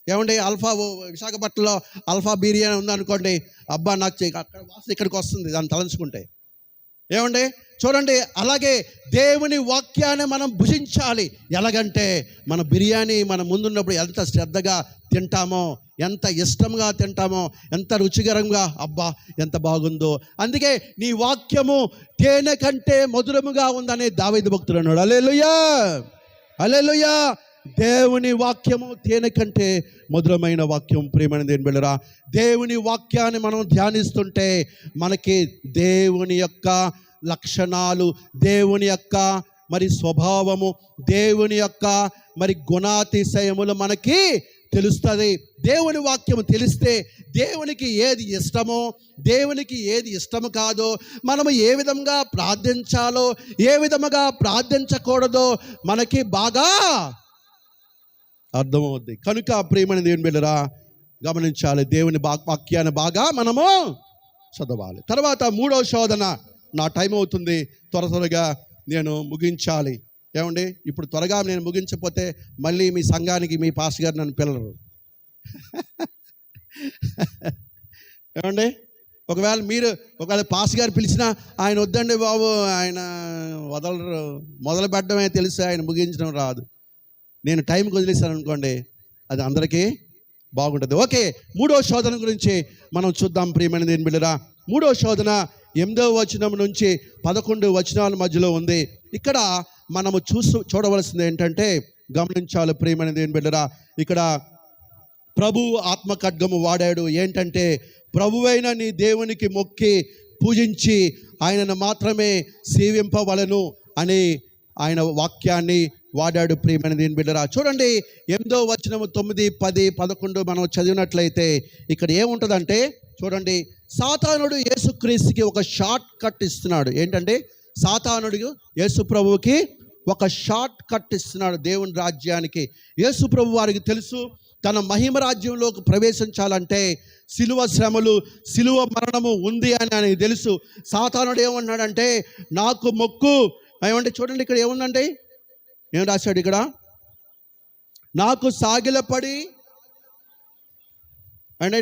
ఏమండి, విశాఖపట్నంలో అల్ఫా బిర్యానీ ఉందనుకోండి, అబ్బా నాకు అక్కడ వాసన ఇక్కడికి వస్తుంది దాన్ని తలంచుకుంటే. ఏమండి చూడండి, అలాగే దేవుని వాక్యాన్ని మనం భుజించాలి. ఎలాగంటే మన బిర్యానీ మన ముందున్నప్పుడు ఎంత శ్రద్ధగా తింటామో, ఎంత ఇష్టంగా తింటామో, ఎంత రుచికరంగా, అబ్బా ఎంత బాగుందో. అందుకే నీ వాక్యము తేనె కంటే మధురముగా ఉందనే దావీదు భక్తుడు అన్నాడు. హల్లెలూయా, హల్లెలూయా. దేవుని వాక్యము తేనె కంటే మధురమైన వాక్యం. ప్రియమైన దేవుని బిడ్డలారా, దేవుని వాక్యాన్ని మనం ధ్యానిస్తుంటే మనకి దేవుని యొక్క లక్షణాలు, దేవుని యొక్క మరి స్వభావము, దేవుని యొక్క మరి గుణాతిశయములు మనకి తెలుస్తుంది. దేవుని వాక్యము తెలిస్తే దేవునికి ఏది ఇష్టమో, దేవునికి ఏది ఇష్టము కాదో, మనము ఏ విధంగా ప్రార్థించాలో, ఏ విధముగా ప్రార్థించకూడదో మనకి బాగా అర్థమవుద్ది. కనుక ప్రియమైన దేవుని బిడ్డలారా, గమనించాలి, దేవుని వాక్యాన్ని బాగా మనము చదవాలి. తర్వాత మూడవ శోధన. నా టైం అవుతుంది, త్వరగా నేను ముగించాలి. ఏమండి, ఇప్పుడు త్వరగా నేను ముగించకపోతే మళ్ళీ మీ సంఘానికి మీ పాస్టర్ గారు నన్ను పిల్లరు. ఏమండి, ఒకవేళ పాస్టర్ గారు పిలిచినా ఆయన వద్దండి బాబు, ఆయన వదలరు, మొదలు పెట్టడమే తెలుసు, ఆయన ముగించడం రాదు. నేను టైంకి వదిలేశాను అనుకోండి, అది అందరికీ బాగుంటుంది. ఓకే, మూడో శోధన గురించి మనం చూద్దాం. ప్రియమైన దేవుని బిడ్డలారా, మూడో శోధన 8వ వచనం నుంచి 11 వచనాల మధ్యలో ఉంది. ఇక్కడ మనము చూడవలసింది ఏంటంటే, గమనించాలి ప్రియమైన దేవుని బిడ్డలారా, ఇక్కడ ప్రభు ఆత్మ ఖడ్గము వాడాడు. ఏంటంటే, ప్రభువైన నీ దేవునికి మొక్కి పూజించి ఆయనను మాత్రమే సేవింపవలను అని ఆయన వాక్యాన్ని వాడాడు. ప్రియమైన దేవుని బిడ్డలారా, చూడండి 8వ వచనము 9, 10, 11 మనం చదివినట్లయితే ఇక్కడ ఏముంటుందంటే, చూడండి, సాతానుడు యేసుక్రీస్తుకి ఒక షార్ట్ కట్ ఇస్తున్నాడు. ఏంటంటే, సాతానుడు యేసు ప్రభువుకి ఒక షార్ట్ కట్ ఇస్తున్నాడు దేవుని రాజ్యానికి. యేసు ప్రభు వారికి తెలుసు, తన మహిమ రాజ్యంలోకి ప్రవేశించాలంటే సిలువ శ్రమలు, సిలువ మరణము ఉంది అని ఆయనకు తెలుసు. సాతానుడు ఏమన్నాడంటే, నాకు మొక్కు. ఏమంటే చూడండి, ఇక్కడ ఏముందంటే, ఏం రాశాడు ఇక్కడ, నాకు సాగిలపడి అంటే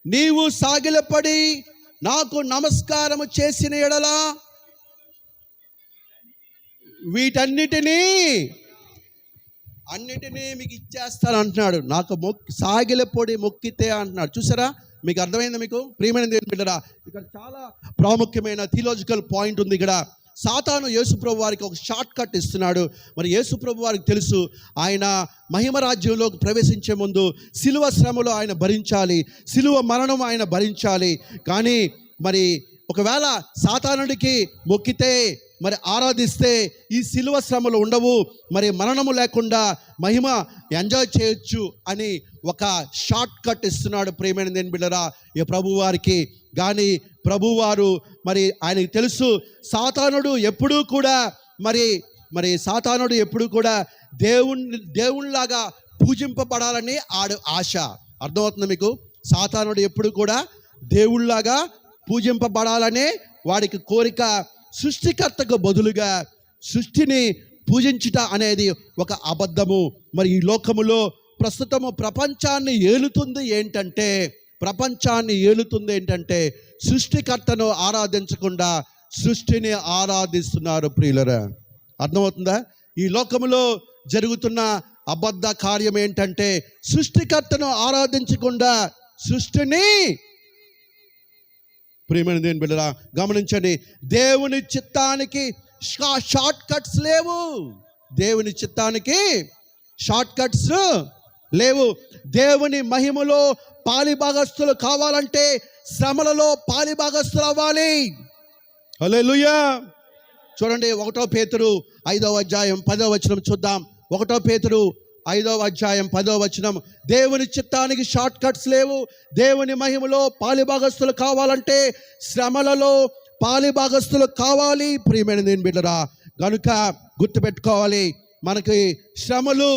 నీవు సాగిలపడి నాకు నమస్కారము చేసిన ఎడల వీటన్నిటినీ మీకు ఇచ్చేస్తాను అంటున్నాడు. నాకు సాగిలపొడి మొక్కితే అంటున్నాడు. చూసారా, మీకు అర్థమైందా? మీకు ప్రియమైన దేవుని బిడ్డలారా, ఇక్కడ చాలా ప్రాముఖ్యమైన థియలాజికల్ పాయింట్ ఉంది. ఇక్కడ సాతాను యేసుప్రభు వారికి ఒక షార్ట్ కట్ ఇస్తున్నాడు. మరి యేసుప్రభు వారికి తెలుసు, ఆయన మహిమ రాజ్యంలోకి ప్రవేశించే ముందు సిలువ శ్రమలు ఆయన భరించాలి, సిలువ మరణం ఆయన భరించాలి. కానీ మరి ఒకవేళ సాతానుడికి మొక్కితే, మరి ఆరాధిస్తే ఈ సిలువ శ్రమలు ఉండవు, మరి మరణము లేకుండా మహిమ ఎంజాయ్ చేయొచ్చు అని ఒక షార్ట్ కట్ ఇస్తున్నాడు. ప్రియమైన దేవుని బిడ్డలారా, ఈ ప్రభు వారికి కానీ ప్రభువారు మరి ఆయనకు తెలుసు, సాతానుడు ఎప్పుడూ కూడా మరి సాతానుడు ఎప్పుడూ కూడా దేవునిలాగా పూజింపబడాలని ఆశ. అర్థమవుతుంది మీకు? సాతానుడు ఎప్పుడు కూడా దేవుళ్ళలాగా పూజింపబడాలనే వాడికి కోరిక. సృష్టికర్తకు బదులుగా సృష్టిని పూజించుట అనేది ఒక అబద్ధము. మరి ఈ లోకములో ప్రస్తుతము ప్రపంచాన్ని ఏలుతుంది ఏంటంటే సృష్టికర్తను ఆరాధించకుండా సృష్టిని ఆరాధిస్తున్నారు. ప్రియులరా, అర్థమవుతుందా? ఈ లోకములో జరుగుతున్న అబద్ధ కార్యం ఏంటంటే సృష్టికర్తను ఆరాధించకుండా సృష్టిని. ప్రియమైన దేవుని బిడ్డలారా, గమనించండి, దేవుని చిత్తానికి షార్ట్ కట్స్ లేవు. దేవుని చిత్తానికి షార్ట్ కట్స్ లేవు. దేవుని మహిమలో పాలిభాగస్తులు కావాలంటే శ్రమలలో పాలిభాగస్తులు అవ్వాలి. హల్లెలూయా. చూడండి, 1 పేతురు 5వ అధ్యాయం 10వ వచనం చూద్దాం. 1 పేతురు 5వ అధ్యాయం 10వ వచనం, దేవుని చిత్తానికి షార్ట్ కట్స్ లేవు. దేవుని మహిమలో పాలిభాగస్తులు కావాలంటే శ్రమలలో పాలిభాగస్తులు కావాలి. ప్రియమైన దేవుని బిడ్డలారా, కనుక గుర్తుపెట్టుకోవాలి, మనకి శ్రమలు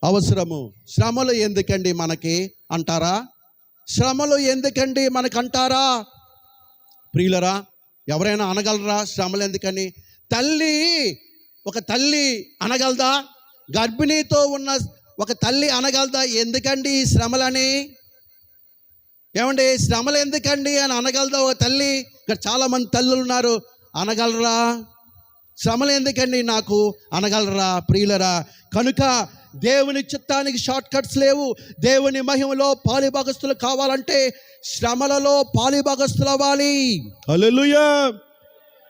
అవసరము. శ్రమలు ఎందుకండి మనకి అంటారా? శ్రమలు ఎందుకండి మనకు అంటారా? ప్రియులరా, ఎవరైనా అనగలరా శ్రమలు ఎందుకని? ఒక తల్లి అనగలదా? గర్భిణీతో ఉన్న ఒక తల్లి అనగలదా ఎందుకండి ఈ శ్రమలని? ఏమండి, శ్రమలు ఎందుకండి అని అనగలదా ఒక తల్లి? ఇక్కడ చాలామంది తల్లులు ఉన్నారు, అనగలరా? శ్రమలు ఎందుకండి నాకు అనగలరా? ప్రియులరా, కనుక దేవుని చిత్తానికి షార్ట్ కట్స్ లేవు. దేవుని మహిమలో పాలిభాగస్తులు కావాలంటే శ్రమలలో పాలిభాగస్తులు అవ్వాలి. హల్లెలూయా.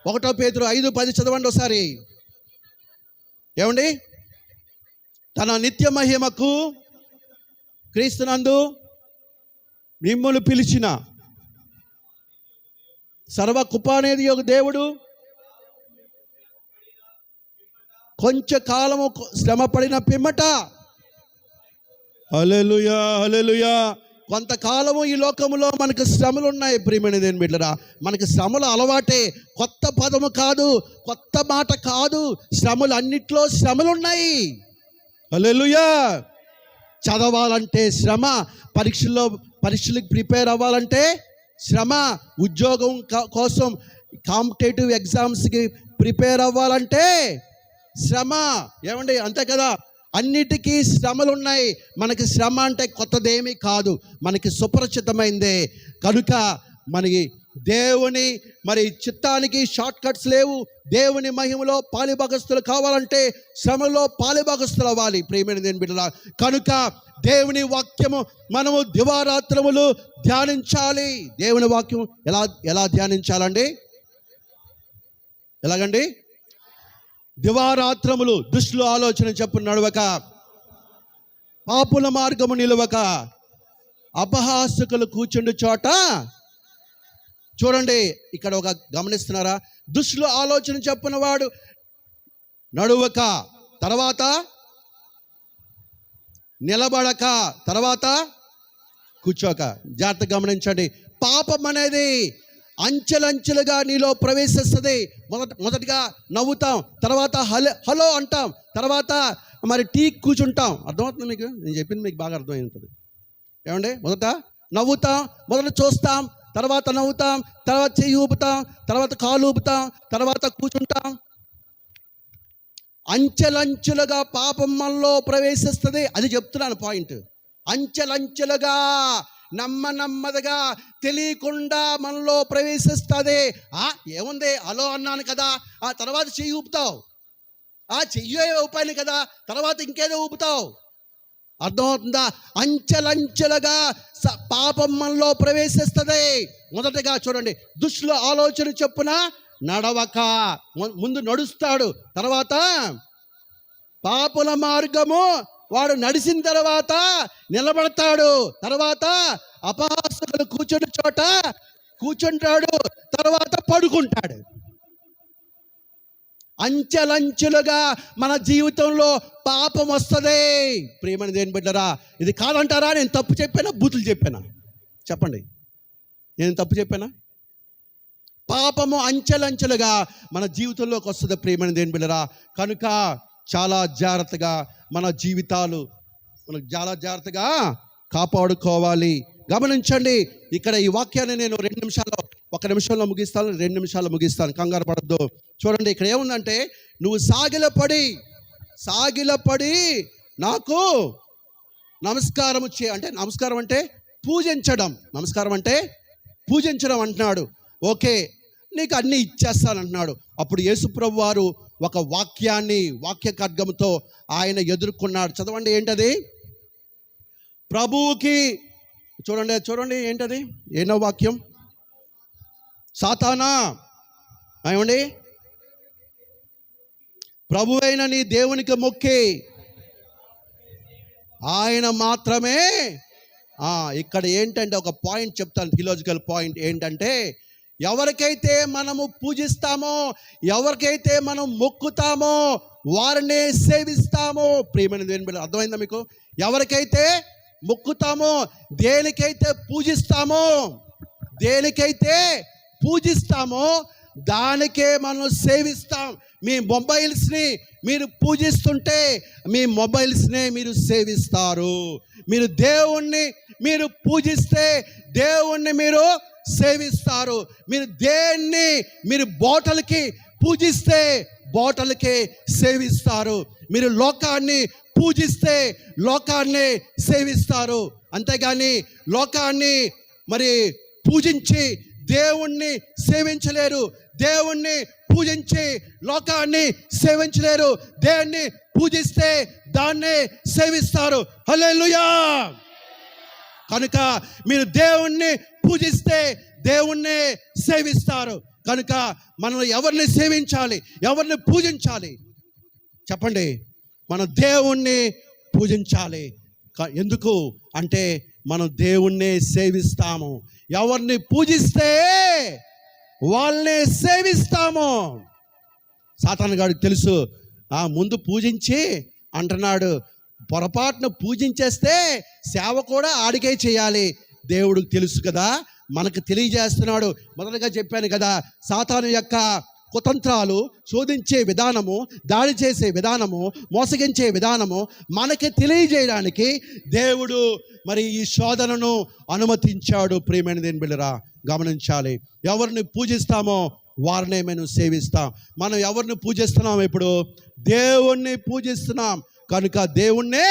1 పేతురు 5:10 చదవండి ఒకసారి. ఏమండి, తన నిత్య మహిమకు క్రీస్తునందు మిమ్మును పిలిచిన సర్వ కృపానిధి యొక్క దేవుడు కొంచెం కాలము శ్రమ పడిన పిమ్మట, హల్లెలూయా హల్లెలూయా, కొంతకాలము ఈ లోకములో మనకు శ్రమలు ఉన్నాయి. ప్రియమైన దేవుని బిడ్డలారా, మనకి శ్రమలు అలవాటే, కొత్త పదము కాదు, కొత్త మాట కాదు. శ్రమలు అన్నిట్లో శ్రమలు ఉన్నాయి. హల్లెలూయా. చదవాలంటే శ్రమ, పరీక్షలకు ప్రిపేర్ అవ్వాలంటే శ్రమ, ఉద్యోగం కోసం కాంపిటేటివ్ ఎగ్జామ్స్కి ప్రిపేర్ అవ్వాలంటే శ్రమ. ఏమండి, అంతే కదా? అన్నిటికీ శ్రమలు ఉన్నాయి. మనకి శ్రమ అంటే కొత్తదేమీ కాదు, మనకి సుపరిచితమైందే. కనుక మనకి దేవుని చిత్తానికి షార్ట్ కట్స్ లేవు. దేవుని మహిమలో పాలిభాగస్తులు కావాలంటే శ్రమలో పాలిభాగస్తులు అవ్వాలి. ప్రియమైన దేవుని బిడ్డలారా, కనుక దేవుని వాక్యము మనము దివారాత్రములు ధ్యానించాలి. దేవుని వాక్యం ఎలా ధ్యానించాలండి? ఎలాగండి? దివారాత్రములు దుష్టుల ఆలోచన చెప్పున నడవక, పాపుల మార్గము నిలవక, అపహాసకులు కూర్చుండు చోట. చూడండి, ఇక్కడ ఒక గమనిస్తున్నారా? దుష్టుల ఆలోచన చెప్పున వాడు నడువక, తర్వాత నిలబడక, తర్వాత కూర్చోక. జాగ్రత్తగా గమనించండి. పాపం అనేది అంచెలంచెలుగా నీలో ప్రవేశిస్తుంది. మొదటిగా నవ్వుతాం, తర్వాత హలో అంటాం, తర్వాత టీ కూర్చుంటాం. అర్థమవుతుంది మీకు? నేను చెప్పింది మీకు బాగా అర్థమై ఉంటుంది. ఏమండి, మొదట నవ్వుతాం, మొదట చూస్తాం, తర్వాత నవ్వుతాం, తర్వాత చెయ్యి ఊపుతాం, తర్వాత కాలు ఊపుతాం, తర్వాత కూర్చుంటాం. అంచెలంచెలుగా పాపం మనలో ప్రవేశిస్తుంది. అది చెప్తున్నాను పాయింట్. అంచెలంచెలుగా, నెమ్మదిగా, తెలియకుండా మనలో ప్రవేశిస్తుంది. ఏముంది, హలో అన్నాను కదా, ఆ తర్వాత చెయ్యి ఊపుతావు, చెయ్యే ఊపాను కదా, తర్వాత ఇంకేదో ఊపుతావు. అర్థమవుతుందా? అంచెలంచెలుగా పాపం మనలో ప్రవేశిస్తుంది. మొదటగా చూడండి, దుష్టుల ఆలోచన చొప్పున నడవక, ముందు నడుస్తాడు, తర్వాత పాపుల మార్గము వాడు నడిచిన తర్వాత నిలబడతాడు, తర్వాత అపహాసకులు కూర్చున్న చోట కూర్చుంటాడు, తర్వాత పడుకుంటాడు. అంచెలంచెలుగా మన జీవితంలో పాపం వస్తుంది. ప్రియమైన దేవుని బిడ్డలారా, ఇది కాదంటారా? నేను తప్పు చెప్పానా, బూతులు చెప్పానా? చెప్పండి, నేను తప్పు చెప్పానా? పాపము అంచెలంచెలుగా మన జీవితంలోకి వస్తుంది. ప్రియమైన దేవుని బిడ్డలారా, కనుక చాలా జాగ్రత్తగా మన జీవితాలు చాలా జాగ్రత్తగా కాపాడుకోవాలి. గమనించండి, ఇక్కడ ఈ వాక్యాన్ని నేను 2 నిమిషాల్లో, 1 నిమిషంలో ముగిస్తాను, 2 నిమిషాల్లో ముగిస్తాను, కంగారు పడద్దు. చూడండి, ఇక్కడ ఏముందంటే, నువ్వు సాగిలపడి నాకు నమస్కారం అంటే, నమస్కారం అంటే పూజించడం, నమస్కారం అంటే పూజించడం అంటున్నాడు. ఓకే, నీకు అన్నీ ఇచ్చేస్తాను అంటున్నాడు. అప్పుడు యేసుప్రభు వారు ఒక వాక్య ఖడ్గంతో ఆయన ఎదుర్కొన్నాడు. చదవండి, ఏంటది? ప్రభువుకి చూడండి ఏంటది? ఏనో వాక్యం? సాతానా, ఏమండి, ప్రభు అయిన నీ దేవునికి మొక్కి ఆయన మాత్రమే. ఇక్కడ ఏంటంటే ఒక పాయింట్ చెప్తాను, థియలాజికల్ పాయింట్ ఏంటంటే, ఎవరికైతే మనము పూజిస్తామో, ఎవరికైతే మనం మొక్కుతామో వారినే సేవిస్తామో. ప్రియమైన దేవుని బిడ్డలారా, అర్థమైందా మీకు? ఎవరికైతే మొక్కుతామో, దేనికైతే పూజిస్తామో దానికే మనం సేవిస్తాం. మీ మొబైల్స్ని మీరు పూజిస్తుంటే మీ మొబైల్స్నే మీరు సేవిస్తారు. మీరు దేవుణ్ణి మీరు పూజిస్తే దేవుణ్ణి మీరు సేవిస్తారు. మీరు దేన్ని మీరు బాటల్కి పూజిస్తే బాటల్కే సేవిస్తారు. మీరు లోకాన్ని పూజిస్తే లోకాన్ని సేవిస్తారు. అంతేగాని లోకాన్ని మరి పూజించి దేవుణ్ణి సేవించలేరు. దేవుణ్ణి పూజించి లోకాన్ని సేవించలేరు. దేవుణ్ణి పూజిస్తే దాన్ని సేవిస్తారు. హల్లెలూయా. కనుక మీరు దేవుణ్ణి పూజిస్తే దేవుణ్ణి సేవిస్తారు. కనుక మనం ఎవరిని సేవించాలి, ఎవరిని పూజించాలి చెప్పండి? మనం దేవుణ్ణి పూజించాలి. ఎందుకు అంటే మనం దేవుణ్ణి సేవిస్తాము. ఎవరిని పూజిస్తే వాళ్ళని సేవిస్తాము. సాతాను గాడికి తెలుసు. ముందు పూజించి అంటున్నాడు, పొరపాటును పూజించేస్తే సేవ కూడా ఆడికే చేయాలి. దేవుడికి తెలుసు కదా, మనకు తెలియజేస్తున్నాడు. మొదటగా చెప్పాను కదా, సాతాను యొక్క కుతంత్రాలు, శోధించే విధానము, దాడి చేసే విధానము, మోసగించే విధానము మనకి తెలియజేయడానికి దేవుడు మరి ఈ శోధనను అనుమతించాడు. ప్రియమైన దేవుని బిడ్డలారా గమనించాలి. ఎవరిని పూజిస్తామో వారినే మనం సేవిస్తాం. మనం ఎవరిని పూజిస్తున్నాం? ఇప్పుడు దేవుణ్ణి పూజిస్తున్నాం. కనుక దేవుణ్ణే.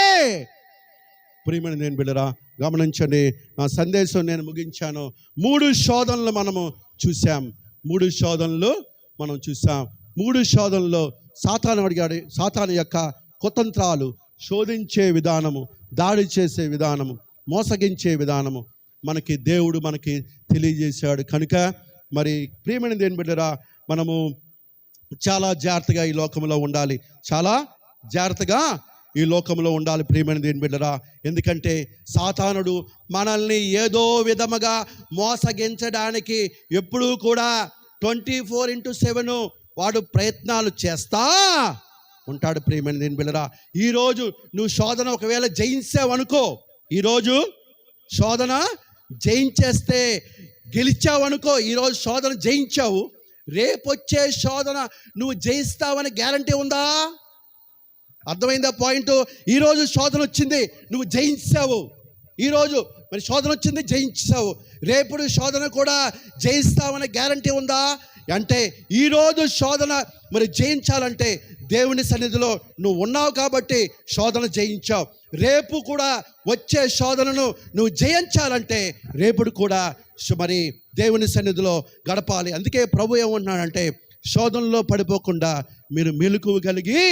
ప్రియమైన దేవుని బిడ్డలారా గమనించండి. నా సందేశం నేను ముగించాను. 3 శోధనలు మనము చూసాం. 3 శోధనలు మనం చూసాం. 3 శోధనలో సాతాను యొక్క కుతంత్రాలు, శోధించే విధానము, దాడి చేసే విధానము, మోసగించే విధానము మనకి దేవుడు మనకి తెలియజేశాడు. కనుక మరి ప్రియమైన దేవుని బిడ్డలారా మనము చాలా జాగ్రత్తగా ఈ లోకంలో ఉండాలి. చాలా జాగ్రత్తగా ఈ లోకంలో ఉండాలి ప్రియమైన దేవుని బిడ్డలారా. ఎందుకంటే సాతానుడు మనల్ని ఏదో విధముగా మోసగించడానికి ఎప్పుడూ కూడా 24/7 వాడు ప్రయత్నాలు చేస్తా ఉంటాడు. ప్రియమైన దేవుని బిడ్డలారా, ఈరోజు నువ్వు శోధన ఒకవేళ జయించావనుకో, ఈరోజు శోధన జయించేస్తే గెలిచావనుకో, ఈరోజు శోధన జయించావు, రేపొచ్చే శోధన నువ్వు జయిస్తావని గ్యారంటీ ఉందా? అర్థమైందా పాయింట్? ఈరోజు శోధన వచ్చింది, నువ్వు జయించావు. ఈరోజు మరి శోధన వచ్చింది, జయించావు. రేపుడు శోధన కూడా జయిస్తావనే గ్యారంటీ ఉందా అంటే, ఈరోజు శోధన మరి జయించాలంటే దేవుని సన్నిధిలో నువ్వు ఉన్నావు కాబట్టి శోధన జయించావు. రేపు కూడా వచ్చే శోధనను నువ్వు జయించాలంటే రేపుడు కూడా మరి దేవుని సన్నిధిలో గడపాలి. అందుకే ప్రభు ఏమంటున్నాడంటే, శోధనలో పడిపోకుండా మీరు మెలకువ కలిగి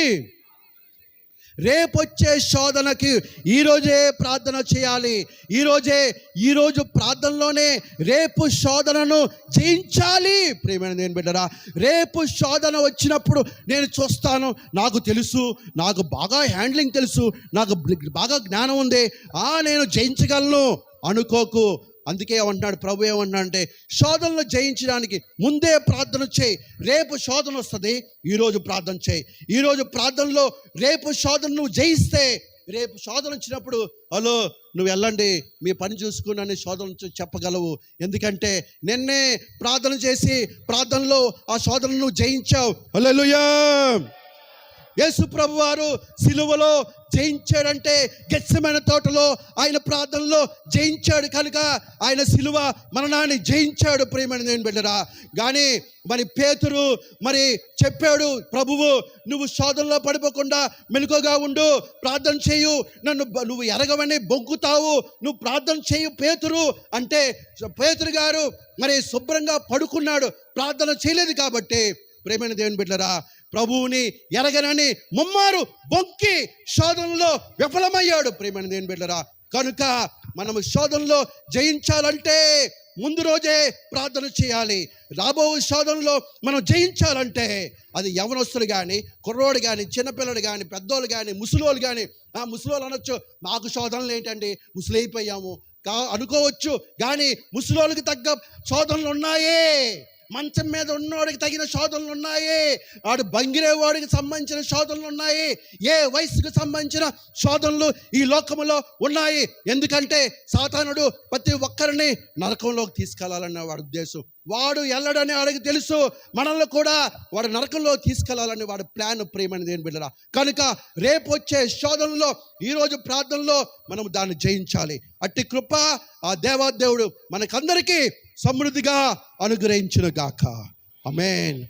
రేపొచ్చే శోధనకి ఈరోజే ప్రార్థన చేయాలి. ఈరోజు ప్రార్థనలోనే రేపు శోధనను జయించాలి. ప్రియమైన దేవుని బిడ్డలారా, రేపు శోధన వచ్చినప్పుడు నేను చూస్తాను, నాకు తెలుసు, నాకు బాగా హ్యాండ్లింగ్ తెలుసు, నాకు బాగా జ్ఞానం ఉంది, నేను జయించగలను అనుకోకు. అందుకే ఏమంటున్నాడు ప్రభు, ఏమంటున్నాడు అంటే, శోధనలు జయించడానికి ముందే ప్రార్థన చేయి. రేపు శోధన వస్తుంది, ఈరోజు ప్రార్థన చేయి. ఈరోజు ప్రార్థనలో రేపు శోధన నువ్వు జయిస్తే రేపు శోధన వచ్చినప్పుడు హలో నువ్వు వెళ్ళండి మీ పని చూసుకుని శోధన చెప్పగలవు. ఎందుకంటే నిన్నే ప్రార్థన చేసి ప్రార్థనలో ఆ శోధన నువ్వు జయించావు. హల్లెలూయా. యేసు ప్రభు వారు సిలువలో జయించాడంటే గెత్సెమనే తోటలో ఆయన ప్రార్థనలో జయించాడు. కనుక ఆయన సిలువ మరణాన్ని జయించాడు. ప్రియమైన దేవుని బిడ్డలారా, కానీ మరి పేతురు మరి చెప్పాడు, ప్రభువు నువ్వు శోధనలో పడిపోకుండా మెలకువగా ఉండు, ప్రార్థన చేయు, నువ్వు ఎరగవని బొగ్గుతావు, నువ్వు ప్రార్థన చేయు పేతురు అంటే, పేతురు గారు మరి శుభ్రంగా పడుకున్నాడు, ప్రార్థన చేయలేదు. కాబట్టి ప్రియమైన దేవుని బిడ్డలారా, ప్రభువుని ఎరగనని ముమ్మారు బొంకి శోధనలో విఫలమయ్యాడు. ప్రియమైన దేవుని బిడ్డలారా, కనుక మనము శోధనలో జయించాలంటే ముందు రోజే ప్రార్థన చేయాలి. రాబో శోధనలో మనం జయించాలంటే అది యవనస్తులు కానీ, కుర్రోడు కానీ, చిన్నపిల్లడు కానీ, పెద్దోళ్ళు కానీ, ముసలోళ్ళు కానీ. ముసలోళ్ళు అనొచ్చు, మాకు శోధనలు ఏంటండి, ముసలైపోయాము అనుకోవచ్చు. కానీ ముసలోళ్ళకి తగ్గ శోధనలు ఉన్నాయే, మంచం మీద ఉన్నవాడికి తగిన శోధనలు ఉన్నాయి, వాడు బంగిరేవాడికి సంబంధించిన శోధనలు ఉన్నాయి, ఏ వయసుకు సంబంధించిన శోధనలు ఈ లోకములో ఉన్నాయి. ఎందుకంటే సాతానుడు ప్రతి ఒక్కరిని నరకంలోకి తీసుకెళ్లాలన్న వాడి ఉద్దేశం. వాడు వెళ్ళడని వాడికి తెలుసు. మనల్ని కూడా వాడు నరకంలో తీసుకెళ్లాలని వాడు ప్లాన్. ప్రియమైన దేవుని బిడ్డలారా, కనుక రేపు వచ్చే శోధనలో ఈరోజు ప్రార్థనలో మనం దాన్ని జయించాలి. అట్టి కృప ఆ దేవాదేవుడు మనకందరికీ సమృద్ధిగా అనుగ్రహించును గాక. ఆమేన్.